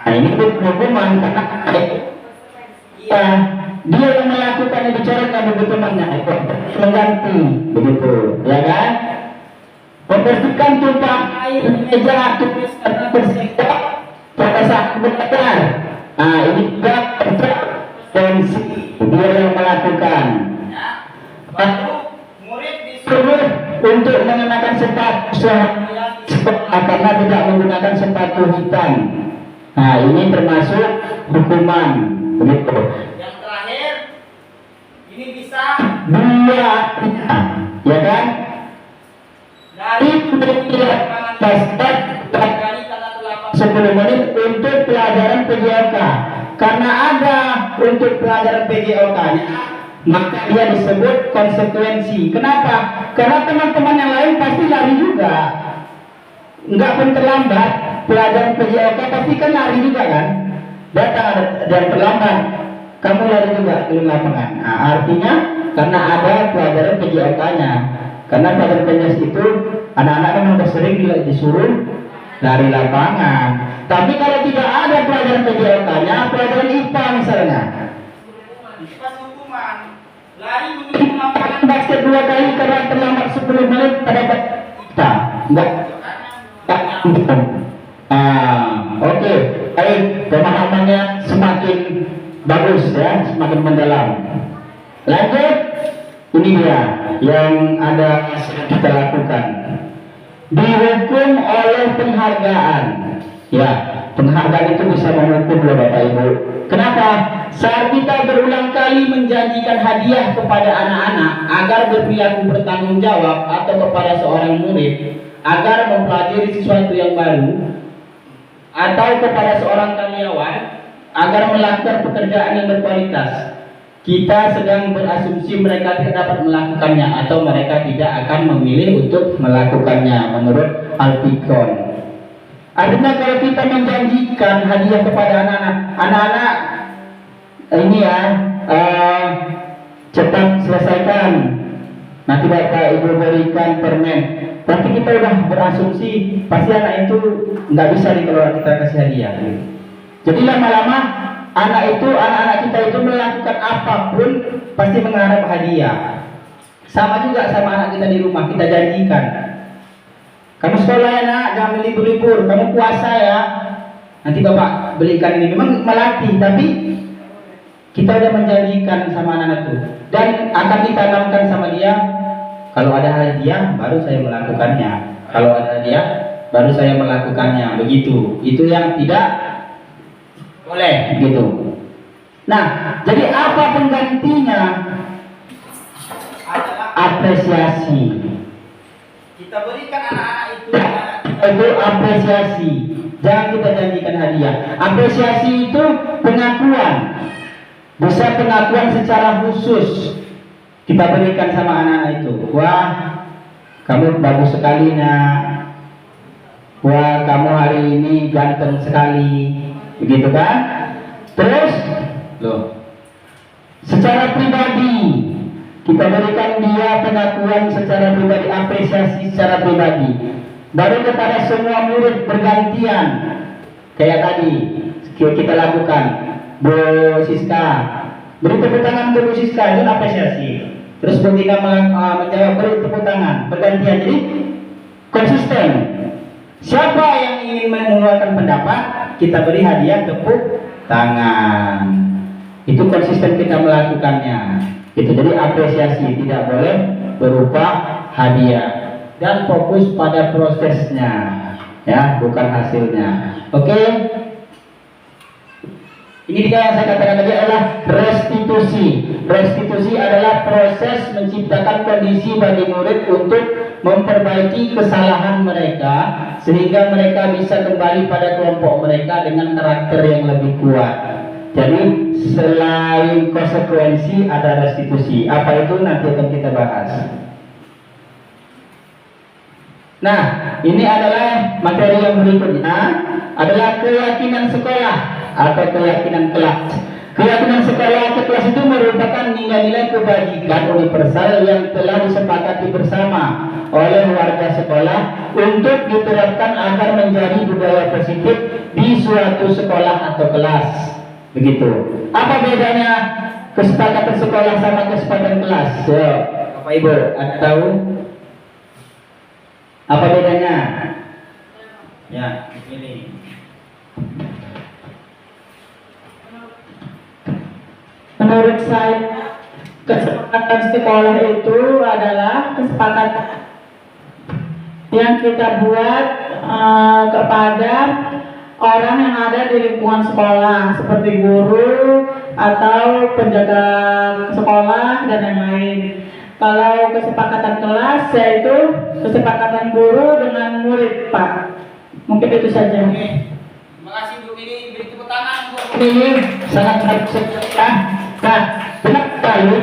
Nah, ini hukuman karena iya, dia yang melakukan yang dicoret dan temannya mengganti, begitu, ya kan? Membersihkan tumpahan air di meja tulis karena bersihkan pada saat belajar. Nah, ini juga konsekuensi dia yang melakukan. Lalu murid disuruh untuk mengenakan sepatu karena tidak menggunakan sepatu hitam. Nah, ini termasuk hukuman, begitu. Yang terakhir, ini bisa dua, ya kan? Dari penelitian basket 10 menit untuk pelajaran PJOK. Karena ada untuk pelajaran PJOK-nya, maka dia disebut konsekuensi. Kenapa? Karena teman-teman yang lain pasti lari juga. Enggak pun terlambat, pelajaran PJOK pasti kan lari juga kan? Datang dan terlambat, kamu lari juga di lapangan. Nah, artinya karena ada pelajaran PJOK-nya. Karena pelajaran PJOK itu anak-anak memang sudah sering disuruh lari lapangan. Tapi kalau tidak ada pelajaran PJOK-nya, pelajaran IPA misalnya, hukuman lari mengelilingi lapangan basket 2 kali karena terlambat 10 menit pada kita. Enggak. Oke, baik, pemahamannya semakin bagus ya, semakin mendalam. Lanjut, ini dia yang ada kita lakukan. Dihukum oleh penghargaan. Ya, penghargaan itu bisa mengukur loh Bapak Ibu. Kenapa? Saat kita berulang kali menjanjikan hadiah kepada anak-anak agar berperilaku bertanggung jawab atau kepada seorang murid agar mempelajari sesuatu yang baru atau kepada seorang karyawan agar melakukan pekerjaan yang berkualitas, kita sedang berasumsi mereka tidak dapat melakukannya atau mereka tidak akan memilih untuk melakukannya menurut Alpicon. Artinya kalau kita menjanjikan hadiah kepada anak-anak ini ya, cepat selesaikan, nanti Bapak Ibu berikan permen, tapi kita udah berasumsi pasti anak itu nggak bisa nih kalau kita kasih hadiah. Jadi lama-lama anak-anak kita itu melakukan apapun pasti mengharap hadiah. Sama juga sama anak kita di rumah, kita janjikan, kamu sekolah ya nak, jangan libur-libur, kamu puasa ya, nanti Bapak belikan ini. Memang melatih, tapi kita udah menjanjikan sama anak-anak itu, dan akan ditanamkan sama dia, kalau ada hadiah baru saya melakukannya, kalau ada hadiah baru saya melakukannya, begitu. Itu yang tidak boleh gitu. Nah, jadi apa penggantinya? Adalah apresiasi. Kita berikan anak-anak itu apresiasi. Jangan kita janjikan hadiah. Apresiasi itu pengakuan. Bisa pengakuan secara khusus. Kita berikan sama anak-anak itu. Wah, kamu bagus sekali nak. Wah, kamu hari ini ganteng sekali. Begitu kan? Terus, loh, secara pribadi kita berikan dia pengakuan secara pribadi, apresiasi secara pribadi. Baru kepada semua murid bergantian, kayak tadi kita lakukan. Bu Siska, beri tepuk tangan untuk Bu Siska, itu apresiasi. Terus Bu Tina menjawab, beri tepuk tangan, bergantian. Jadi konsisten. Siapa yang ingin mengeluarkan pendapat, kita beri hadiah tepuk tangan. Itu konsisten kita melakukannya. Itu jadi apresiasi, tidak boleh berupa hadiah, dan fokus pada prosesnya, ya, bukan hasilnya. Oke. Ini dia yang saya katakan tadi adalah restitusi. Restitusi adalah proses menciptakan kondisi bagi murid untuk memperbaiki kesalahan mereka sehingga mereka bisa kembali pada kelompok mereka dengan karakter yang lebih kuat. Jadi selain konsekuensi ada restitusi. Apa itu nanti akan kita bahas. Nah, ini adalah materi yang berikutnya, adalah keyakinan sekolah atau keyakinan kelas. Keyakinan sekolah atau kelas itu merupakan nilai-nilai kebajikan universal yang telah disepakati bersama oleh warga sekolah untuk diterapkan agar menjadi budaya positif di suatu sekolah atau kelas. Begitu. Apa bedanya kesepakatan sekolah sama kesepakatan kelas? So, Bapak Ibu, ada tahu? Apa bedanya? Ya, ini. Menurut saya, kesepakatan sekolah itu adalah kesepakatan yang kita buat kepada orang yang ada di lingkungan sekolah, seperti guru atau penjaga sekolah dan lain-lain. Kalau kesepakatan kelas, yaitu kesepakatan guru dengan murid, Pak. Mungkin itu saja. Terima kasih Bu Mini, beri tepuk tangan Bu. Ini sangat sekali. Nah, benar sekali.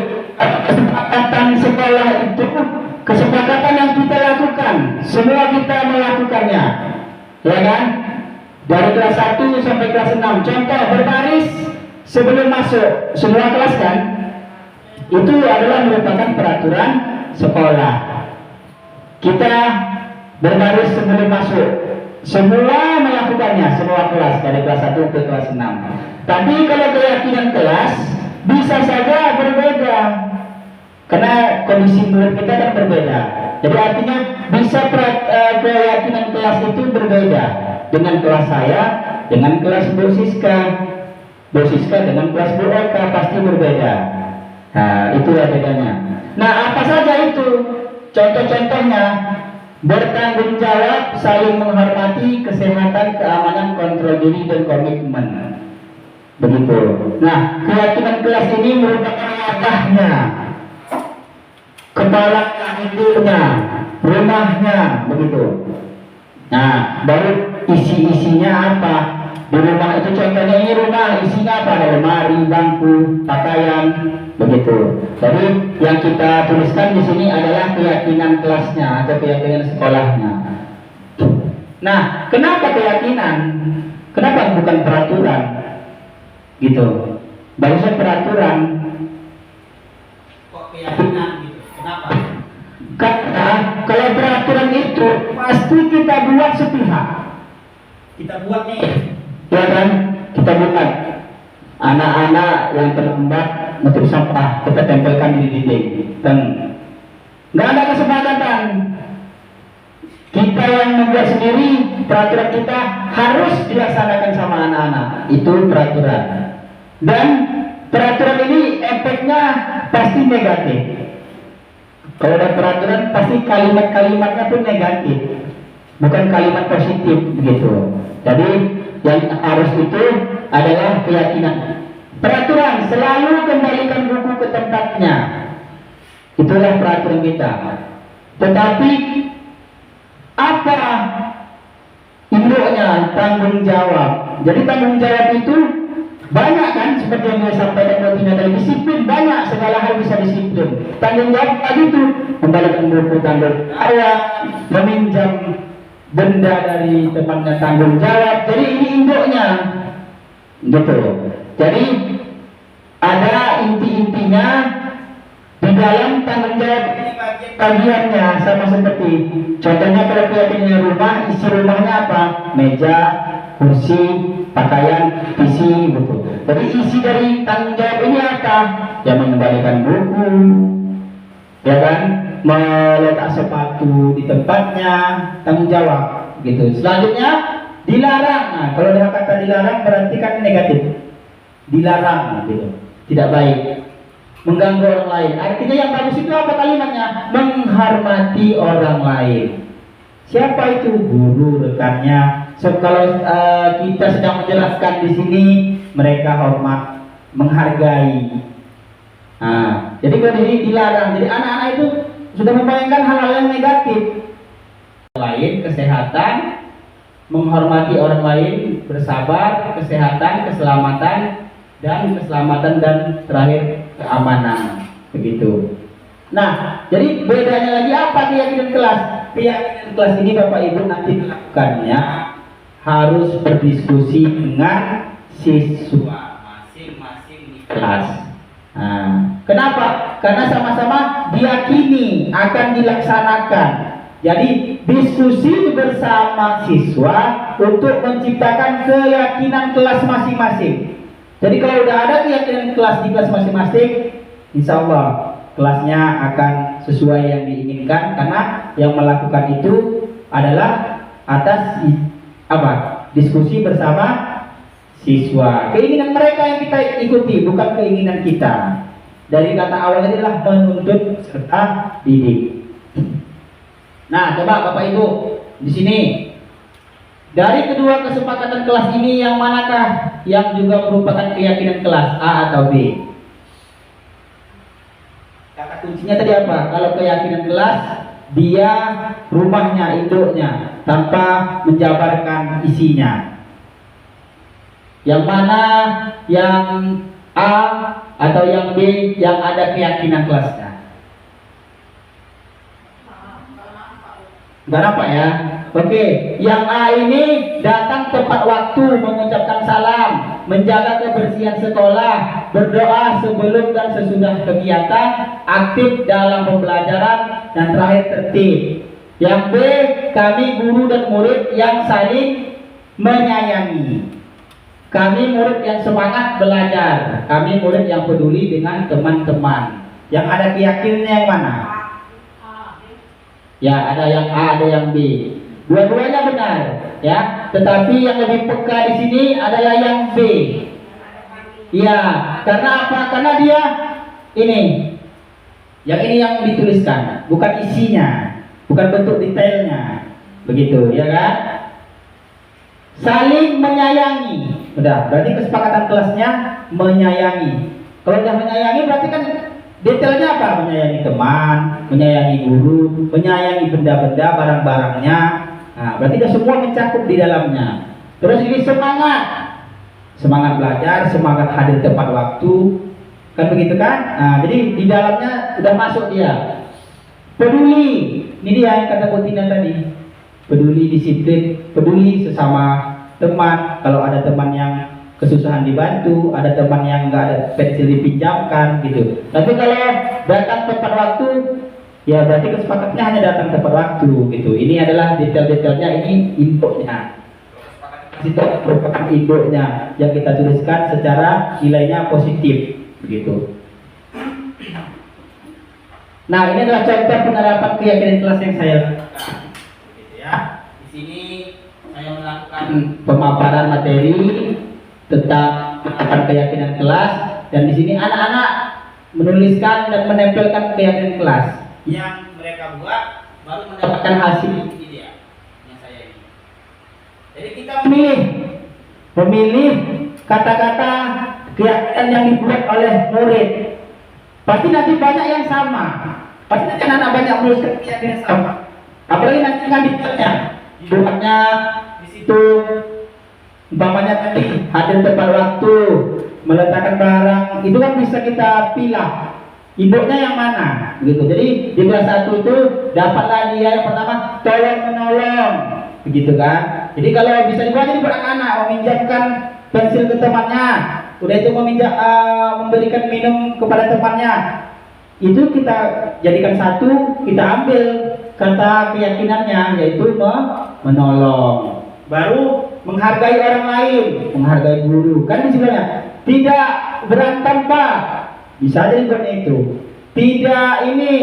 Kesepakatan sekolah itu kesepakatan yang kita lakukan. Semua kita melakukannya, ya kan? Dari kelas 1 sampai kelas 6. Contoh berbaris sebelum masuk. Semua kelas kan? Itu adalah merupakan peraturan sekolah. Kita berbaris sebelum masuk. Semua melakukannya, semua kelas dari kelas 1 ke kelas 6. Tapi kalau keyakinan kelas bisa saja berbeda. Karena kondisi murid kita kan berbeda. Jadi artinya bisa keyakinan kelas itu berbeda. Dengan kelas saya, dengan kelas Bu Siska. Bu Siska dengan kelas Bu Eka pasti berbeda. Nah, itulah bedanya. Nah, apa saja itu? Contoh-contohnya, bertanggung jawab, saling menghormati, kesehatan, keamanan, kontrol diri, dan komitmen. Begitu. Nah, keyakinan kelas ini merupakan wadahnya, kepala induknya, rumahnya, begitu. Nah, baru isi-isinya apa? Di rumah itu contohnya ini rumah, isinya apa? Ada lemari, bangku, pakaian, begitu. Jadi yang kita tuliskan di sini adalah keyakinan kelasnya atau keyakinan sekolahnya. Nah, kenapa keyakinan? Kenapa bukan peraturan? Gitu. Bagusnya peraturan. Kok keyakinan gitu? Kenapa? Karena kalau peraturan itu pasti kita buat sepihak. Kita buat nih, ya kan? Kita buat anak-anak yang terlambat menutup sampah kita tempelkan di dinding. Dan nggak ada kesepakatan. Kita yang membuat sendiri peraturan kita harus dilaksanakan sama anak-anak. Itu peraturan. Dan peraturan ini efeknya pasti negatif. Kalau ada peraturan pasti kalimat-kalimatnya pun negatif, bukan kalimat positif begitu. Jadi yang harus itu adalah keyakinan. Peraturan selalu kembalikan buku ke tempatnya. Itulah peraturan kita. Tetapi apa induknya? Tanggung jawab. Jadi tanggung jawab itu banyak kan, seperti yang saya sampaikan waktunya dari disiplin, banyak, segala hal bisa disiplin. Tanggung jawab tadi itu kembalikan buku tanggung jawab, meminjam benda dari temannya tanggung jawab. Jadi ini induknya, gitu. Jadi ada inti-intinya di dalam tanggung jawab ini, bagiannya sama seperti contohnya kalau keyakinannya rumah, isi rumahnya apa? Meja, kursi, pakaian, PC, betul. Jadi isi dari tanggung jawab ini apa? Ya mengembalikan buku, ya kan? Meletak sepatu di tempatnya, tanggung jawab, gitu. Selanjutnya dilarang. Nah, kalau ada kata dilarang berarti kan negatif. Dilarang, gitu. Tidak baik. Mengganggu orang lain. Artinya yang bagus itu apa kalimatnya? Menghormati orang lain. Siapa itu? Guru, rekannya. So, kalau kita sedang menjelaskan di sini, mereka hormat, menghargai. Nah, jadi kalau ini dilarang. Jadi anak-anak itu sudah membayangkan hal-hal yang negatif. Lain, kesehatan, menghormati orang lain, bersabar, kesehatan, keselamatan, dan terakhir keamanan. Begitu. Nah, jadi bedanya lagi apa keyakinan kelas? Keyakinan kelas ini Bapak Ibu nanti melakukannya harus berdiskusi dengan siswa masing-masing di kelas. Nah, kenapa? Karena sama-sama diyakini akan dilaksanakan. Jadi diskusi bersama siswa untuk menciptakan keyakinan kelas masing-masing. Jadi kalau udah ada keyakinan kelas di kelas masing-masing, insya Allah kelasnya akan sesuai yang diinginkan, karena yang melakukan itu adalah atas apa? Diskusi bersama siswa. Keinginan mereka yang kita ikuti, bukan keinginan kita. Dari kata awalnya adalah menuntut serta didik. Nah, coba Bapak Ibu di sini dari kedua kesepakatan kelas ini yang manakah yang juga merupakan keyakinan kelas, A atau B? Kata kuncinya tadi apa? Kalau keyakinan kelas, dia rumahnya, induknya, tanpa menjabarkan isinya. Yang mana yang A atau yang B yang ada keyakinan kelasnya? Enggak apa ya? Oke, yang A ini datang tepat waktu, mengucapkan salam, menjaga kebersihan sekolah, berdoa sebelum dan sesudah kegiatan, aktif dalam pembelajaran, dan terakhir tertib. Yang B, kami guru dan murid yang saling menyayangi. Kami murid yang semangat belajar, kami murid yang peduli dengan teman-teman. Yang ada keyakinannya yang mana? Ya, ada yang A, ada yang B. Dua-duanya benar, ya. Tetapi yang lebih peka di sini adalah yang B. Ya, karena apa? Karena dia ini. Yang ini yang dituliskan, bukan isinya. bukan bentuk detailnya. Begitu, ya kan? Saling menyayangi. Udah, berarti kesepakatan kelasnya menyayangi. Kalau udah menyayangi berarti kan detailnya apa? Menyayangi teman, menyayangi guru, menyayangi benda-benda, barang-barangnya. Nah, berarti udah semua mencakup di dalamnya. Terus ini semangat belajar, semangat hadir tepat waktu, kan begitu kan? Nah, jadi di dalamnya udah masuk dia. Peduli, ini dia yang kata Kotina tadi. Peduli, disiplin, peduli sesama teman. Kalau ada teman yang kesusahan dibantu, ada teman yang nggak ada pensil dipinjamkan gitu. Tapi kalau datang tepat waktu, ya berarti kesepakatannya hanya datang tepat waktu gitu. Ini adalah detail-detailnya, ini infonya. Itu merupakan induknya yang kita tuliskan secara nilainya positif begitu. Nah, ini adalah contoh penerapan keyakinan kelas yang saya lakukan. Gitu ya. Di sini saya melakukan pemaparan materi tentang penerapan keyakinan kelas, dan di sini anak-anak menuliskan dan menempelkan keyakinan kelas yang mereka buat, baru mendapatkan hasil ini dia yang saya ini. Jadi kita memilih kata-kata keyakinan yang dibuat oleh murid. Pasti nanti banyak yang sama. Pasti nanti anak-anak banyak menuliskan keyakinan yang sama. Apalagi nanti kan detailnya, dibuatnya di situ. Umpamanya tadi hadir tepat waktu, meletakkan barang, itu kan bisa kita pilih induknya yang mana, begitu. Jadi di kelas 1 itu dapatlah dia yang pertama tolong menolong, begitu kan. Jadi kalau bisa dibaca di buat anak-anak meminjamkan pensil ke temannya, udah itu memberikan minum kepada temannya, itu kita jadikan satu, kita ambil kata keyakinannya yaitu menolong. Baru menghargai orang lain, menghargai guru, kan misalnya tidak berantem Pak, bisa aja dibuatnya itu. Tidak ini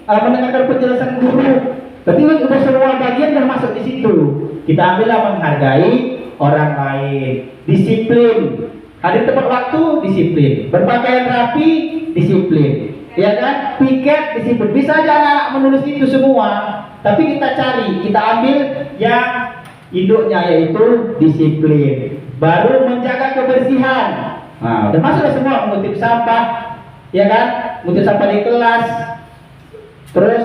mendengarkan penjelasan guru, berarti sudah semua bagian sudah masuk di situ. Kita ambillah menghargai orang lain, disiplin, hadir tepat waktu, disiplin, berpakaian rapi, disiplin, ya kan? Piket, disiplin. Bisa aja anak menulis itu semua, tapi kita cari, kita ambil yang induknya yaitu disiplin. Baru menjaga kebersihan. Nah, udah masuk semua, mengutip sampah, ya kan? Mengutip sampah di kelas. Terus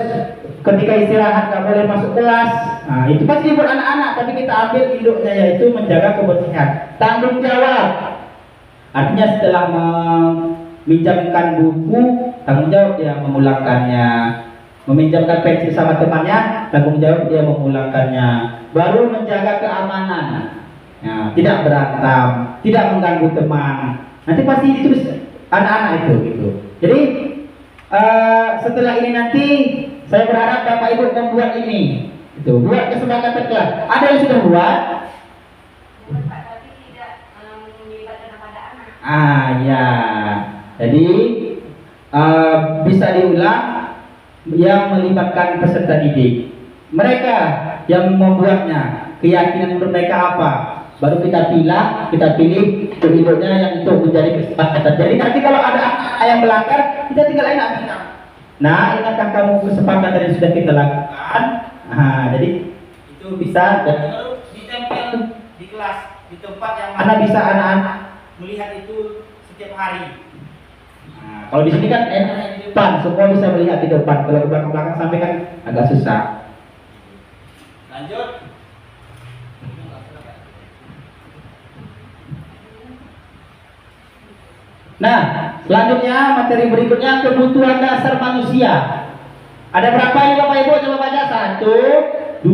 ketika istirahat nggak boleh masuk kelas. Nah, itu pasti buat anak-anak, tapi kita ambil induknya yaitu menjaga kebersihan. Tanggung jawab. Artinya setelah meminjamkan buku, tanggung jawab dia memulangkannya. Meminjamkan pensil sama temannya, tanggung jawab dia memulangkannya. Baru menjaga keamanan, ya, tidak berantem, tidak mengganggu teman. Nanti pasti ditulis anak-anak itu gitu. Jadi setelah ini nanti saya berharap Bapak Ibu membuat ini, itu buat kesepakatan kelas. Ada yang sudah buat? Tapi tidak melibatkan kepada anak. Ya, jadi bisa diulang yang melibatkan peserta didik. Mereka yang membuatnya, keyakinan menurut mereka apa, baru kita pilih induknya yang itu menjadi kesepakatan. Jadi nanti kalau ada anak yang melanggar, kita tinggal enak bilang, nah ingatkan kamu kesepakatan yang sudah kita lakukan. Nah, jadi itu bisa dan baru ditempel di kelas, di tempat yang mana bisa anak-anak melihat itu setiap hari. Nah, kalau di sini kan enak di depan, semua bisa melihat di depan. Kalau ke belakang-belakang sampai kan agak susah. Lanjut. Nah, selanjutnya materi berikutnya kebutuhan dasar manusia. Ada berapa ini Bapak Ibu? Coba baca 1, 2,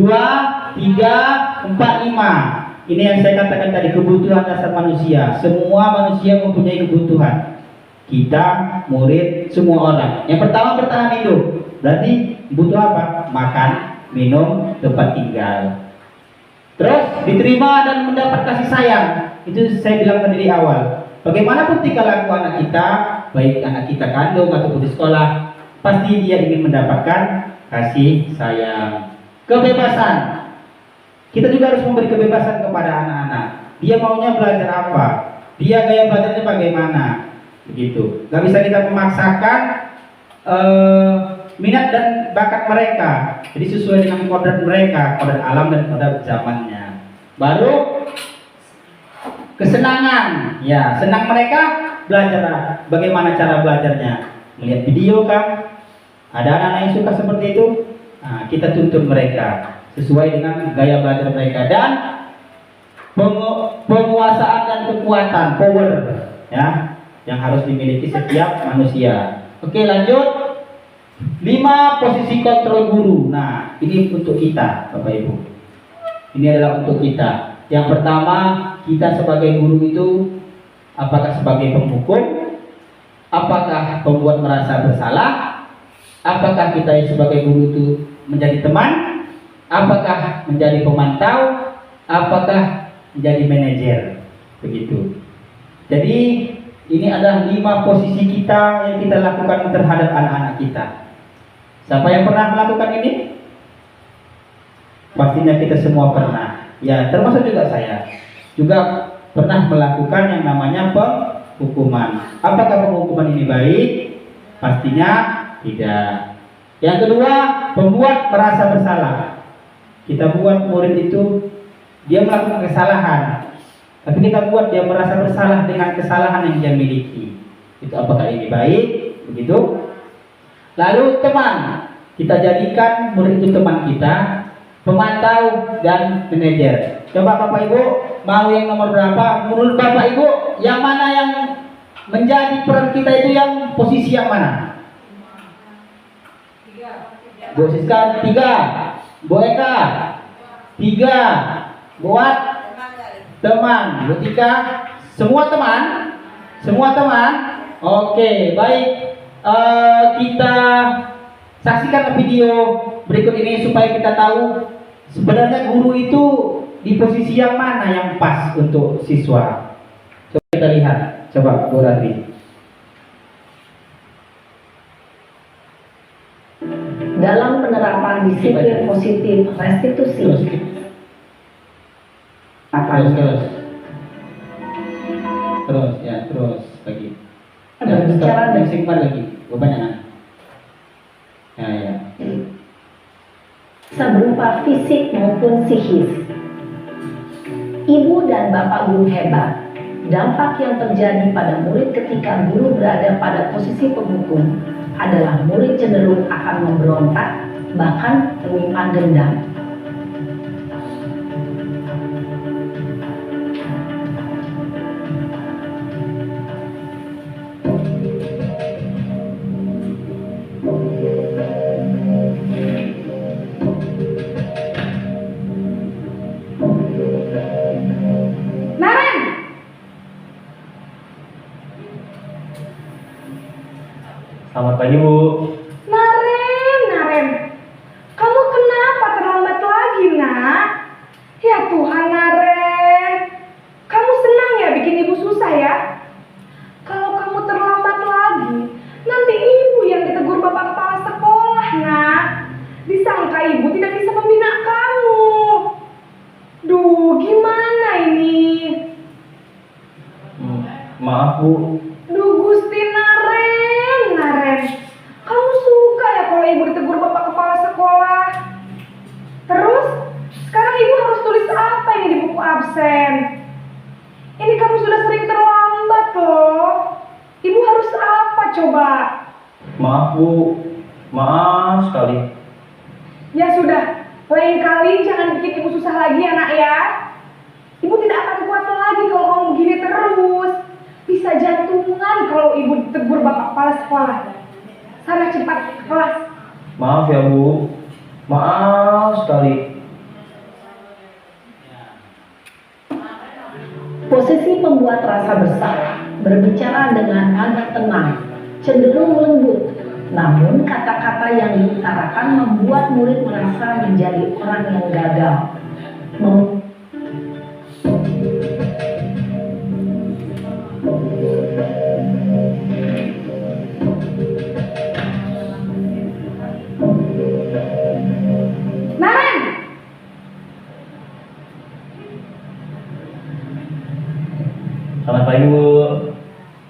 3, 4, 5. Ini yang saya katakan tadi, kebutuhan dasar manusia. Semua manusia mempunyai kebutuhan. Kita, murid, semua orang. Yang pertama bertahan hidup. Berarti butuh apa? Makan, minum, tempat tinggal. Terus diterima dan mendapat kasih sayang. Itu saya bilang tadi di awal. Bagaimanapun tingkah laku anak kita, baik anak kita kandung ataupun di sekolah, pasti dia ingin mendapatkan kasih sayang. Kebebasan. Kita juga harus memberi kebebasan kepada anak-anak. Dia maunya belajar apa? Dia gaya belajarnya bagaimana? Begitu. Gak bisa kita memaksakan minat dan bakat mereka. Jadi sesuai dengan kodrat mereka, kodrat alam dan kodrat zamannya. Baru kesenangan, ya senang mereka belajar. Bagaimana cara belajarnya? Melihat video kan? Ada anak-anak yang suka seperti itu. Nah, kita tuntun mereka sesuai dengan gaya belajar mereka dan penguasaan dan kekuatan power ya yang harus dimiliki setiap manusia. Oke, lanjut. 5 posisi kontrol guru. Nah, ini untuk kita, Bapak Ibu. Ini adalah untuk kita. Yang pertama, kita sebagai guru itu apakah sebagai penghukum? Apakah pembuat merasa bersalah? Apakah kita sebagai guru itu menjadi teman? Apakah menjadi pemantau? Apakah menjadi manajer? Begitu. Jadi ini adalah 5 posisi kita yang kita lakukan terhadap anak-anak kita. Siapa yang pernah melakukan ini? Pastinya kita semua pernah. Ya, termasuk juga saya. Juga pernah melakukan yang namanya penghukuman. Apakah penghukuman ini baik? Pastinya tidak. Yang kedua, membuat merasa bersalah. Kita buat murid itu dia melakukan kesalahan, tapi kita buat dia merasa bersalah dengan kesalahan yang dia miliki. Itu apakah ini baik? Begitu. Lalu teman, kita jadikan murid itu teman kita, pemantau dan manajer. Coba Bapak Ibu, mau yang nomor berapa? Menurut Bapak Ibu, yang mana yang menjadi peran kita itu yang posisi yang mana? Bu Siska 3, Bu Eka 3, buat teman, Bu Tika, semua teman, semua teman. Oke, baik. Kita saksikan video berikut ini supaya kita tahu sebenarnya guru itu di posisi yang mana yang pas untuk siswa. Coba kita lihat, coba Bu Radri. Dalam penerapan disiplin positif restitusi. Terus ya, terus lagi. Berbicara yang simpan lagi, kebanyakan. Ya. Bisa berupa fisik maupun psikis. Ibu dan bapak guru hebat. Dampak yang terjadi pada murid ketika guru berada pada posisi penghukum adalah murid cenderung akan memberontak, bahkan menyimpan dendam. Selamat pagi Bu. Naren, kamu kenapa terlambat lagi, nak? Ya Tuhan, Naren, kamu senang ya bikin ibu susah ya? Kalau kamu terlambat lagi, nanti ibu yang ditegur bapak kepala sekolah, nak. Disangka ibu tidak bisa membina kamu. Duh, gimana ini? Maaf Bu. Duh, Gusti Naren, kamu suka ya kalau ibu ditegur bapak kepala sekolah? Terus, sekarang ibu harus tulis apa ini di buku absen? Ini kamu sudah sering terlambat loh. Ibu harus apa coba? Maaf Bu. Maaf sekali. Ya sudah, lain kali jangan bikin ibu susah lagi ya nak ya. Ibu tidak akan kuat lagi kalau kamu begini terus. Bisa jantungan kalau ibu ditegur bapak kepala sekolah. Sana cepat ke kelas. Maaf ya Bu. Maaf sekali. Posisi pembuat rasa bersalah berbicara dengan nada tenang, cenderung lembut. Namun kata-kata yang diutarakan membuat murid merasa menjadi orang yang gagal. Naren! Selamat pagi Bu.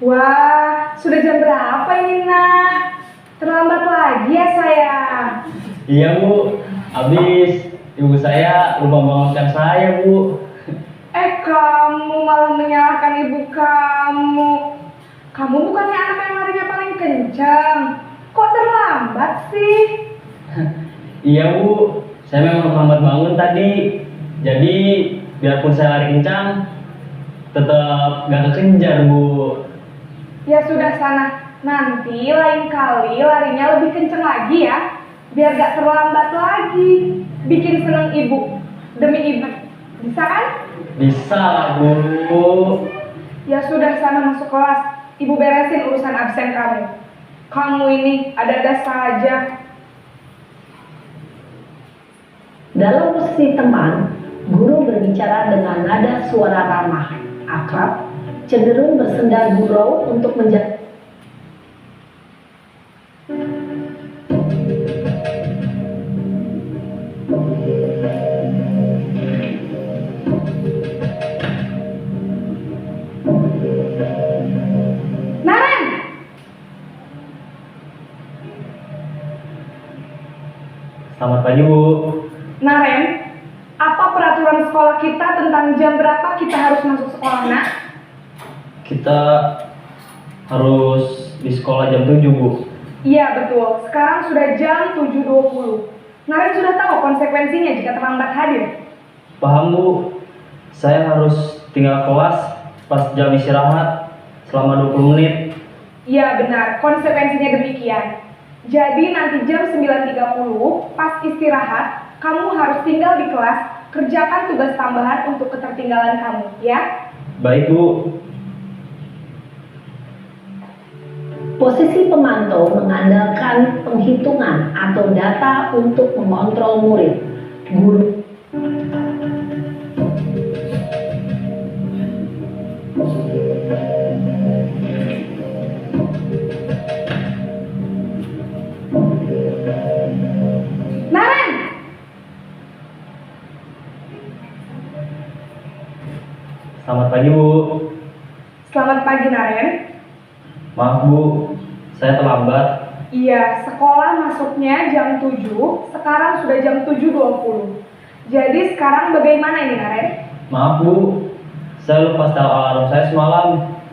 Wah, sudah jam berapa ini nak? Terlambat lagi ya saya. saya. Iya Bu, habis ibu saya lupa membangunkan saya Bu. Kamu malah menyalahkan ibu kamu. Kamu bukannya anak yang larinya paling kencang. Kok terlambat sih? Iya Bu, saya memang terlambat bangun tadi. Jadi biarpun saya lari kencang, tetap gak kekejar Bu. Ya sudah sana. Nanti lain kali larinya lebih kencang lagi ya. Biar gak terlambat lagi. Bikin seneng ibu. Demi ibu. Bisa kan? Bisa lah Bu. Ya sudah sana masuk kelas. Ibu beresin urusan absen kamu. Kamu ini ada-ada saja. Dalam posisi teman, guru berbicara dengan nada suara ramah, akrab, cenderung bersenda gurau untuk menjaga. Naren! Selamat pagi Bu. Naren, apa peraturan sekolah kita tentang jam berapa kita harus masuk sekolah, nak? Kita harus di sekolah jam 7 Bu. Iya betul, sekarang sudah jam 7.20. Naren sudah tahu konsekuensinya jika terlambat hadir. Paham Bu, saya harus tinggal kelas pas jam istirahat selama 20 menit. Iya benar, konsekuensinya demikian. Jadi nanti jam 9.30 pas istirahat, kamu harus tinggal di kelas, kerjakan tugas tambahan untuk ketertinggalan kamu, ya? Baik Bu. Posisi pemantau mengandalkan penghitungan atau data untuk mengontrol murid. Guru Naren! Selamat pagi Bu. Selamat pagi Naren. Maaf Bu, saya terlambat. Iya, sekolah masuknya jam 7, sekarang sudah jam 7.20. Jadi sekarang bagaimana ini Naren? Maaf Bu, saya lupa setel alarm saya semalam.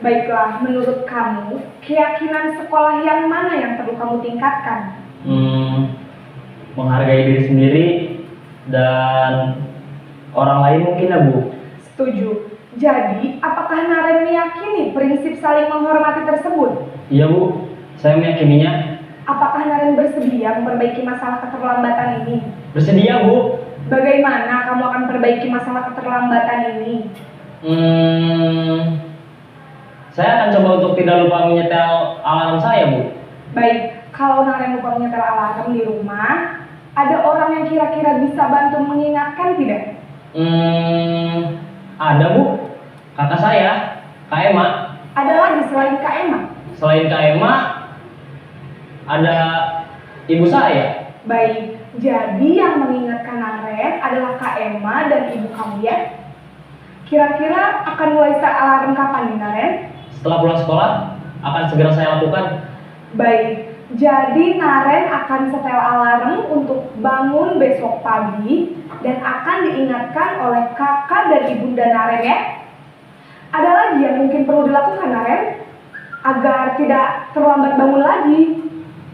Baiklah, menurut kamu, keyakinan sekolah yang mana yang perlu kamu tingkatkan? Menghargai diri sendiri dan orang lain mungkin ya Bu. Setuju. Jadi, apakah Naren meyakini prinsip saling menghormati tersebut? Iya Bu, saya meyakininya. Apakah Naren bersedia memperbaiki masalah keterlambatan ini? Bersedia Bu. Bagaimana kamu akan perbaiki masalah keterlambatan ini? Saya akan coba untuk tidak lupa menyetel alarm saya Bu. Baik, kalau Naren lupa menyetel alarm di rumah, ada orang yang kira-kira bisa bantu mengingatkan tidak? Ada Bu, kakak saya, Kak Ema. Ada lagi selain Kak Emma? Selain Kak Ema, ada ibu saya. Baik, jadi yang mengingatkan Naren adalah Kak Emma dan ibu kamu ya? Kira-kira akan mulai start alarm kapan nih Naren? Setelah pulang sekolah, akan segera saya lakukan. Baik, jadi Naren akan setel alarm untuk bangun besok pagi dan akan diingatkan oleh kakak dan ibunda Naren ya. Ada lagi yang mungkin perlu dilakukan Naren agar tidak terlambat bangun lagi?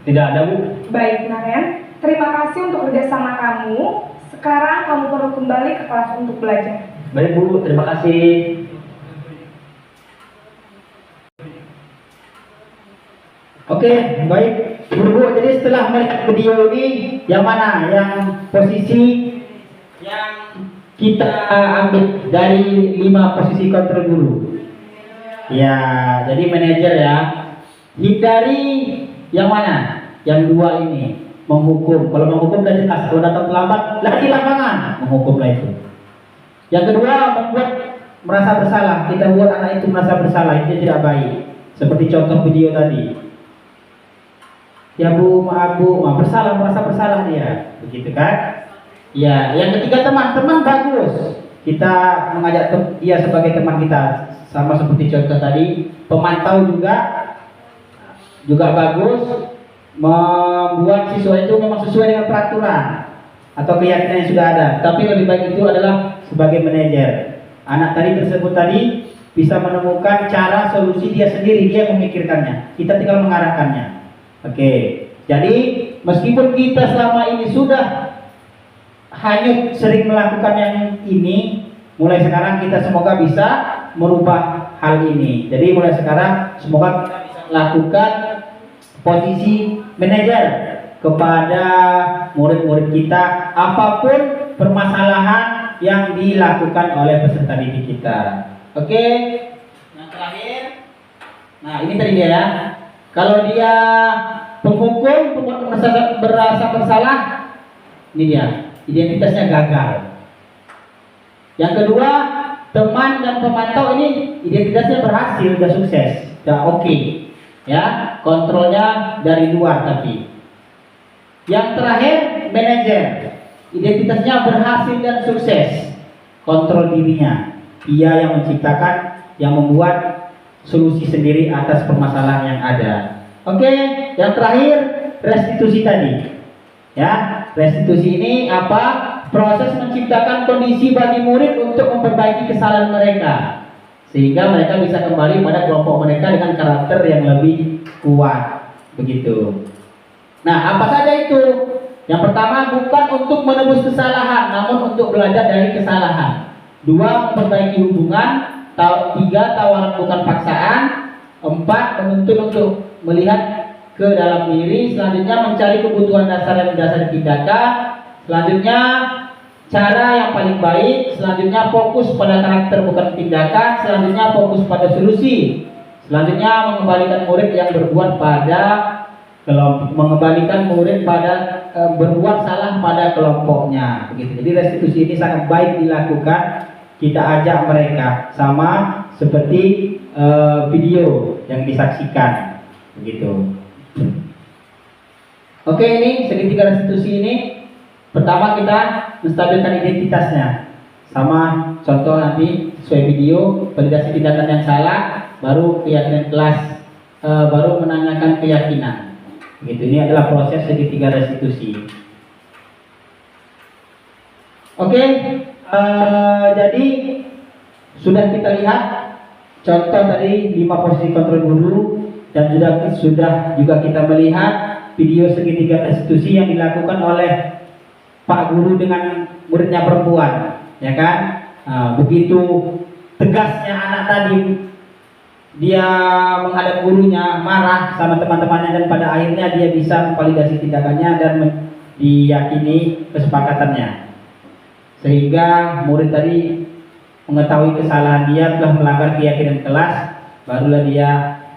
Tidak ada Bu. Baik Naren, terima kasih untuk kerjasama kamu. Sekarang kamu perlu kembali ke kelas untuk belajar. Baik Bu, terima kasih. Oke, baik. Bu, jadi setelah melihat video ini, yang mana yang posisi yang kita ambil dari 5 posisi kontrol guru? Ya, jadi manajer ya. Hindari yang mana? Yang 2 ini, menghukum. Kalau menghukum udah jelas, kalau datang terlambat, lagi lapangan, menghukumlah itu. Yang kedua, membuat merasa bersalah. Kita buat anak itu merasa bersalah, itu tidak baik. Seperti contoh video tadi. Ya Bu, maaf Bu, bersalah, merasa bersalah dia, begitu kan? Ya, yang ketiga teman-teman bagus. Kita mengajak dia sebagai teman kita, sama seperti contoh tadi. Pemantau juga bagus. membuat siswa itu memang sesuai dengan peraturan atau keyakinan yang sudah ada. Tapi lebih baik itu adalah sebagai manajer. Anak tadi tersebut tadi bisa menemukan cara solusi dia sendiri, dia memikirkannya. Kita tinggal mengarahkannya. Oke. Jadi meskipun kita selama ini sudah hanyut sering melakukan yang ini, mulai sekarang kita semoga bisa merubah hal ini. Jadi mulai sekarang semoga kita bisa melakukan posisi manajer kepada murid-murid kita apapun permasalahan yang dilakukan oleh peserta didik kita. Oke. Yang terakhir, nah ini tadi dia ya. Kalau dia penghukum, merasa bersalah, ini dia, identitasnya gagal. Yang kedua, teman dan pemantau ini identitasnya berhasil, sudah sukses, sudah oke. Ya, kontrolnya dari luar tapi. Yang terakhir, manajer. Identitasnya berhasil dan sukses. Kontrol dirinya. Dia yang menciptakan, yang membuat solusi sendiri atas permasalahan yang ada. Oke, yang terakhir restitusi tadi. Ya, restitusi ini apa? Proses menciptakan kondisi bagi murid untuk memperbaiki kesalahan mereka, sehingga mereka bisa kembali pada kelompok mereka dengan karakter yang lebih kuat. Begitu. Nah, apa saja itu? Yang pertama, bukan untuk menebus kesalahan, namun untuk belajar dari kesalahan. 2, memperbaiki hubungan. 3, tawaran bukan paksaan. 4, menuntun untuk melihat ke dalam diri. Selanjutnya, mencari kebutuhan dasar dan dasar tindakan. Selanjutnya, cara yang paling baik. Selanjutnya, fokus pada karakter bukan tindakan. Selanjutnya, fokus pada solusi. Selanjutnya, mengembalikan murid yang berbuat berbuat salah pada kelompoknya. Begitu. Jadi restitusi ini sangat baik dilakukan. Kita ajak mereka sama seperti video yang disaksikan. Begitu. Oke, ini segitiga restitusi ini. Pertama kita menstabilkan identitasnya. Sama contoh nanti sesuai video, validasi tindakan yang salah, baru keyakinan kelas, baru menanyakan keyakinan. Gitu. Ini adalah proses segitiga restitusi. Oke, jadi sudah kita lihat contoh tadi 5 posisi kontrol guru, dan sudah juga kita melihat video segitiga restitusi yang dilakukan oleh Pak Guru dengan muridnya perempuan, ya kan? Begitu tegasnya anak tadi, dia menghadap gurunya, marah sama teman-temannya, dan pada akhirnya dia bisa memvalidasi tindakannya dan diyakini kesepakatannya, sehingga murid tadi mengetahui kesalahan dia telah melanggar keyakinan kelas, barulah dia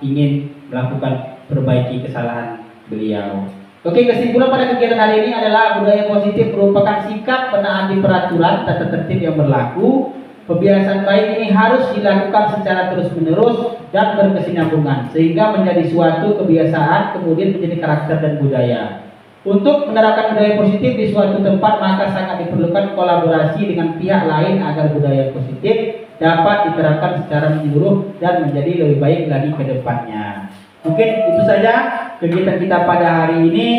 ingin melakukan perbaiki kesalahan beliau. Oke, kesimpulan pada kegiatan hari ini adalah budaya positif merupakan sikap menaati peraturan tata tertib yang berlaku. Kebiasaan baik ini harus dilakukan secara terus-menerus dan berkesinambungan sehingga menjadi suatu kebiasaan, kemudian menjadi karakter dan budaya. Untuk menerapkan budaya positif di suatu tempat, maka sangat diperlukan kolaborasi dengan pihak lain agar budaya positif dapat diterapkan secara menyeluruh dan menjadi lebih baik lagi ke depannya. Mungkin itu saja kegiatan kita pada hari ini.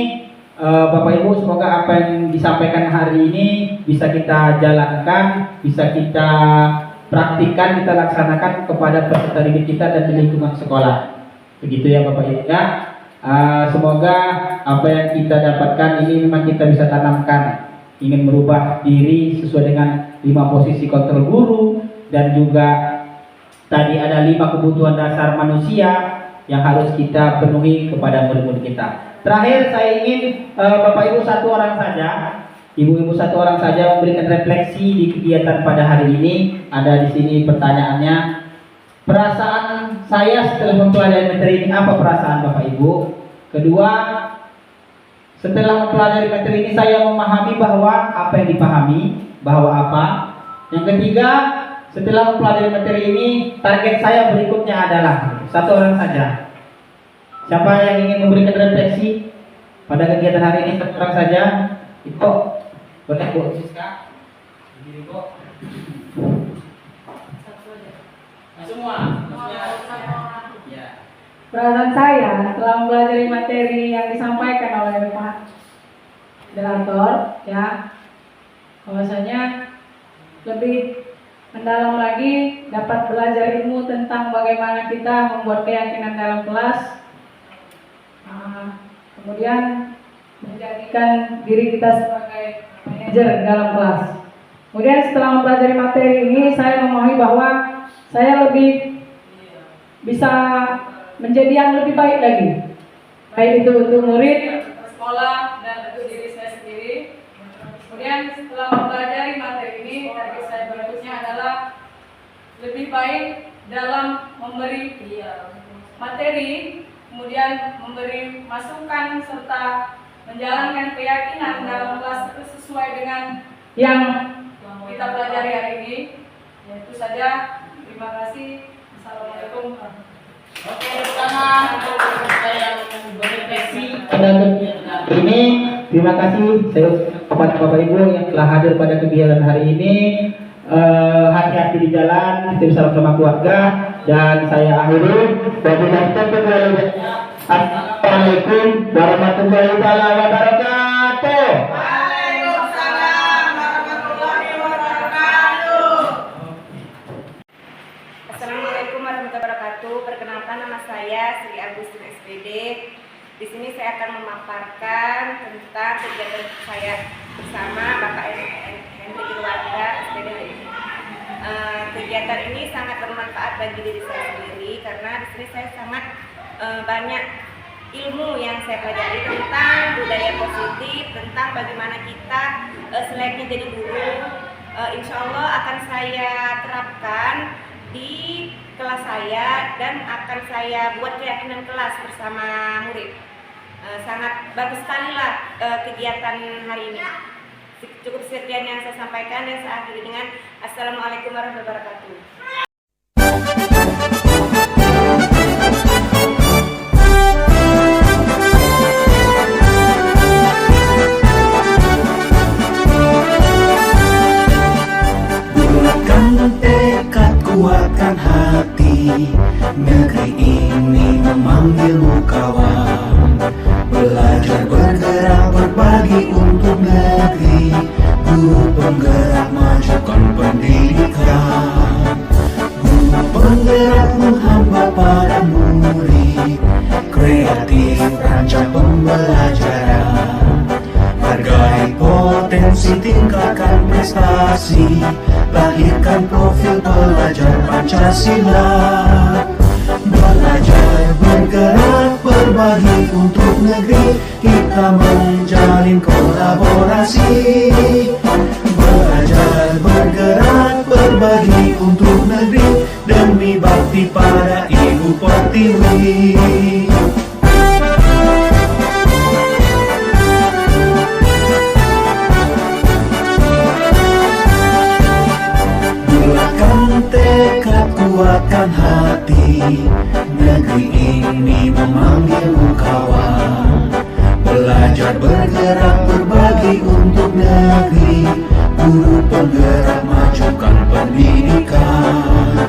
Bapak Ibu, semoga apa yang disampaikan hari ini bisa kita jalankan, bisa kita praktikkan, kita laksanakan kepada peserta didik kita dan di lingkungan sekolah. Begitu ya Bapak Ibu ya. Semoga apa yang kita dapatkan ini memang kita bisa tanamkan, ingin merubah diri sesuai dengan 5 posisi kontrol guru, dan juga tadi ada 5 kebutuhan dasar manusia yang harus kita penuhi kepada murid-murid kita. Terakhir saya ingin Bapak Ibu satu orang saja, Ibu-ibu satu orang saja memberikan refleksi di kegiatan pada hari ini. Ada di sini pertanyaannya. Perasaan saya setelah mempelajari materi ini, apa perasaan Bapak Ibu? Kedua, setelah mempelajari materi ini saya memahami bahwa apa yang dipahami, bahwa apa. Yang ketiga, setelah mempelajari materi ini, target saya berikutnya adalah satu orang saja. Siapa yang ingin memberikan refleksi pada kegiatan hari ini? Satu orang saja. Iko, boleh Bu Siska? Berdiri Bu. Semua. Ya. perasaan saya setelah mempelajari materi yang disampaikan oleh Pak Moderator, ya, bahwasanya lebih mendalam lagi dapat belajar ilmu tentang bagaimana kita membuat keyakinan dalam kelas, kemudian menjadikan diri kita sebagai manajer dalam kelas. Kemudian setelah mempelajari materi ini, saya memahami bahwa saya lebih bisa menjadi yang lebih baik lagi, baik itu untuk murid, sekolah, dan untuk diri saya sendiri. Kemudian setelah mempelajari materi ini, target saya berikutnya adalah lebih baik dalam memberi materi, kemudian memberi masukan serta menjalankan keyakinan dalam kelas itu sesuai dengan yang kita pelajari hari ini. Itu saja. Terima kasih. Assalamualaikum. Oke, bersama saya yang berrefleksi pada kegiatan ini. Terima kasih kepada Bapak Ibu yang telah hadir pada kegiatan hari ini. Hati-hati di jalan, tim salam sama keluarga, dan saya akhiri. Assalamualaikum warahmatullahi wabarakatuh. Assalamualaikum warahmatullahi wabarakatuh. Perkenalkan, nama saya Sri Agustin SPD. Di sini saya akan memaparkan tentang kegiatan saya bersama Bapak Henry Irwanda SPD. Kegiatan ini sangat bermanfaat bagi diri saya sendiri karena di sini saya sangat banyak ilmu yang saya pelajari tentang budaya positif, tentang bagaimana kita selayaknya jadi guru. Insya Allah akan saya terapkan di kelas saya dan akan saya buat keyakinan kelas bersama murid. Sangat bagus sekali lah kegiatan hari ini. Cukup sekian yang saya sampaikan dan saya akhiri dengan Assalamualaikum warahmatullahi wabarakatuh. Kuatkan hati, negeri ini memanggilmu kawan. Belajar bergerak berbagi untuk negeri, guru penggerak majukan pendidikan. Guru penggerak menghamba pada murid, kreatif rancang pembelajaran. Hargai potensi, tingkatkan prestasi, lahirkan profil pelajar Pancasila. Belajar bergerak berbagi untuk negeri, kita menjalin kolaborasi. Belajar bergerak berbagi untuk negeri, demi bakti pada Ibu Pertiwi. Kuatkan hati, negeri ini memanggilmu kawan. Belajar bergerak berbagi untuk negeri, guru penggerak majukan pendidikan.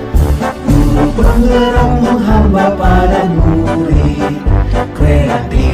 Guru penggerak menghamba pada murid, kreatif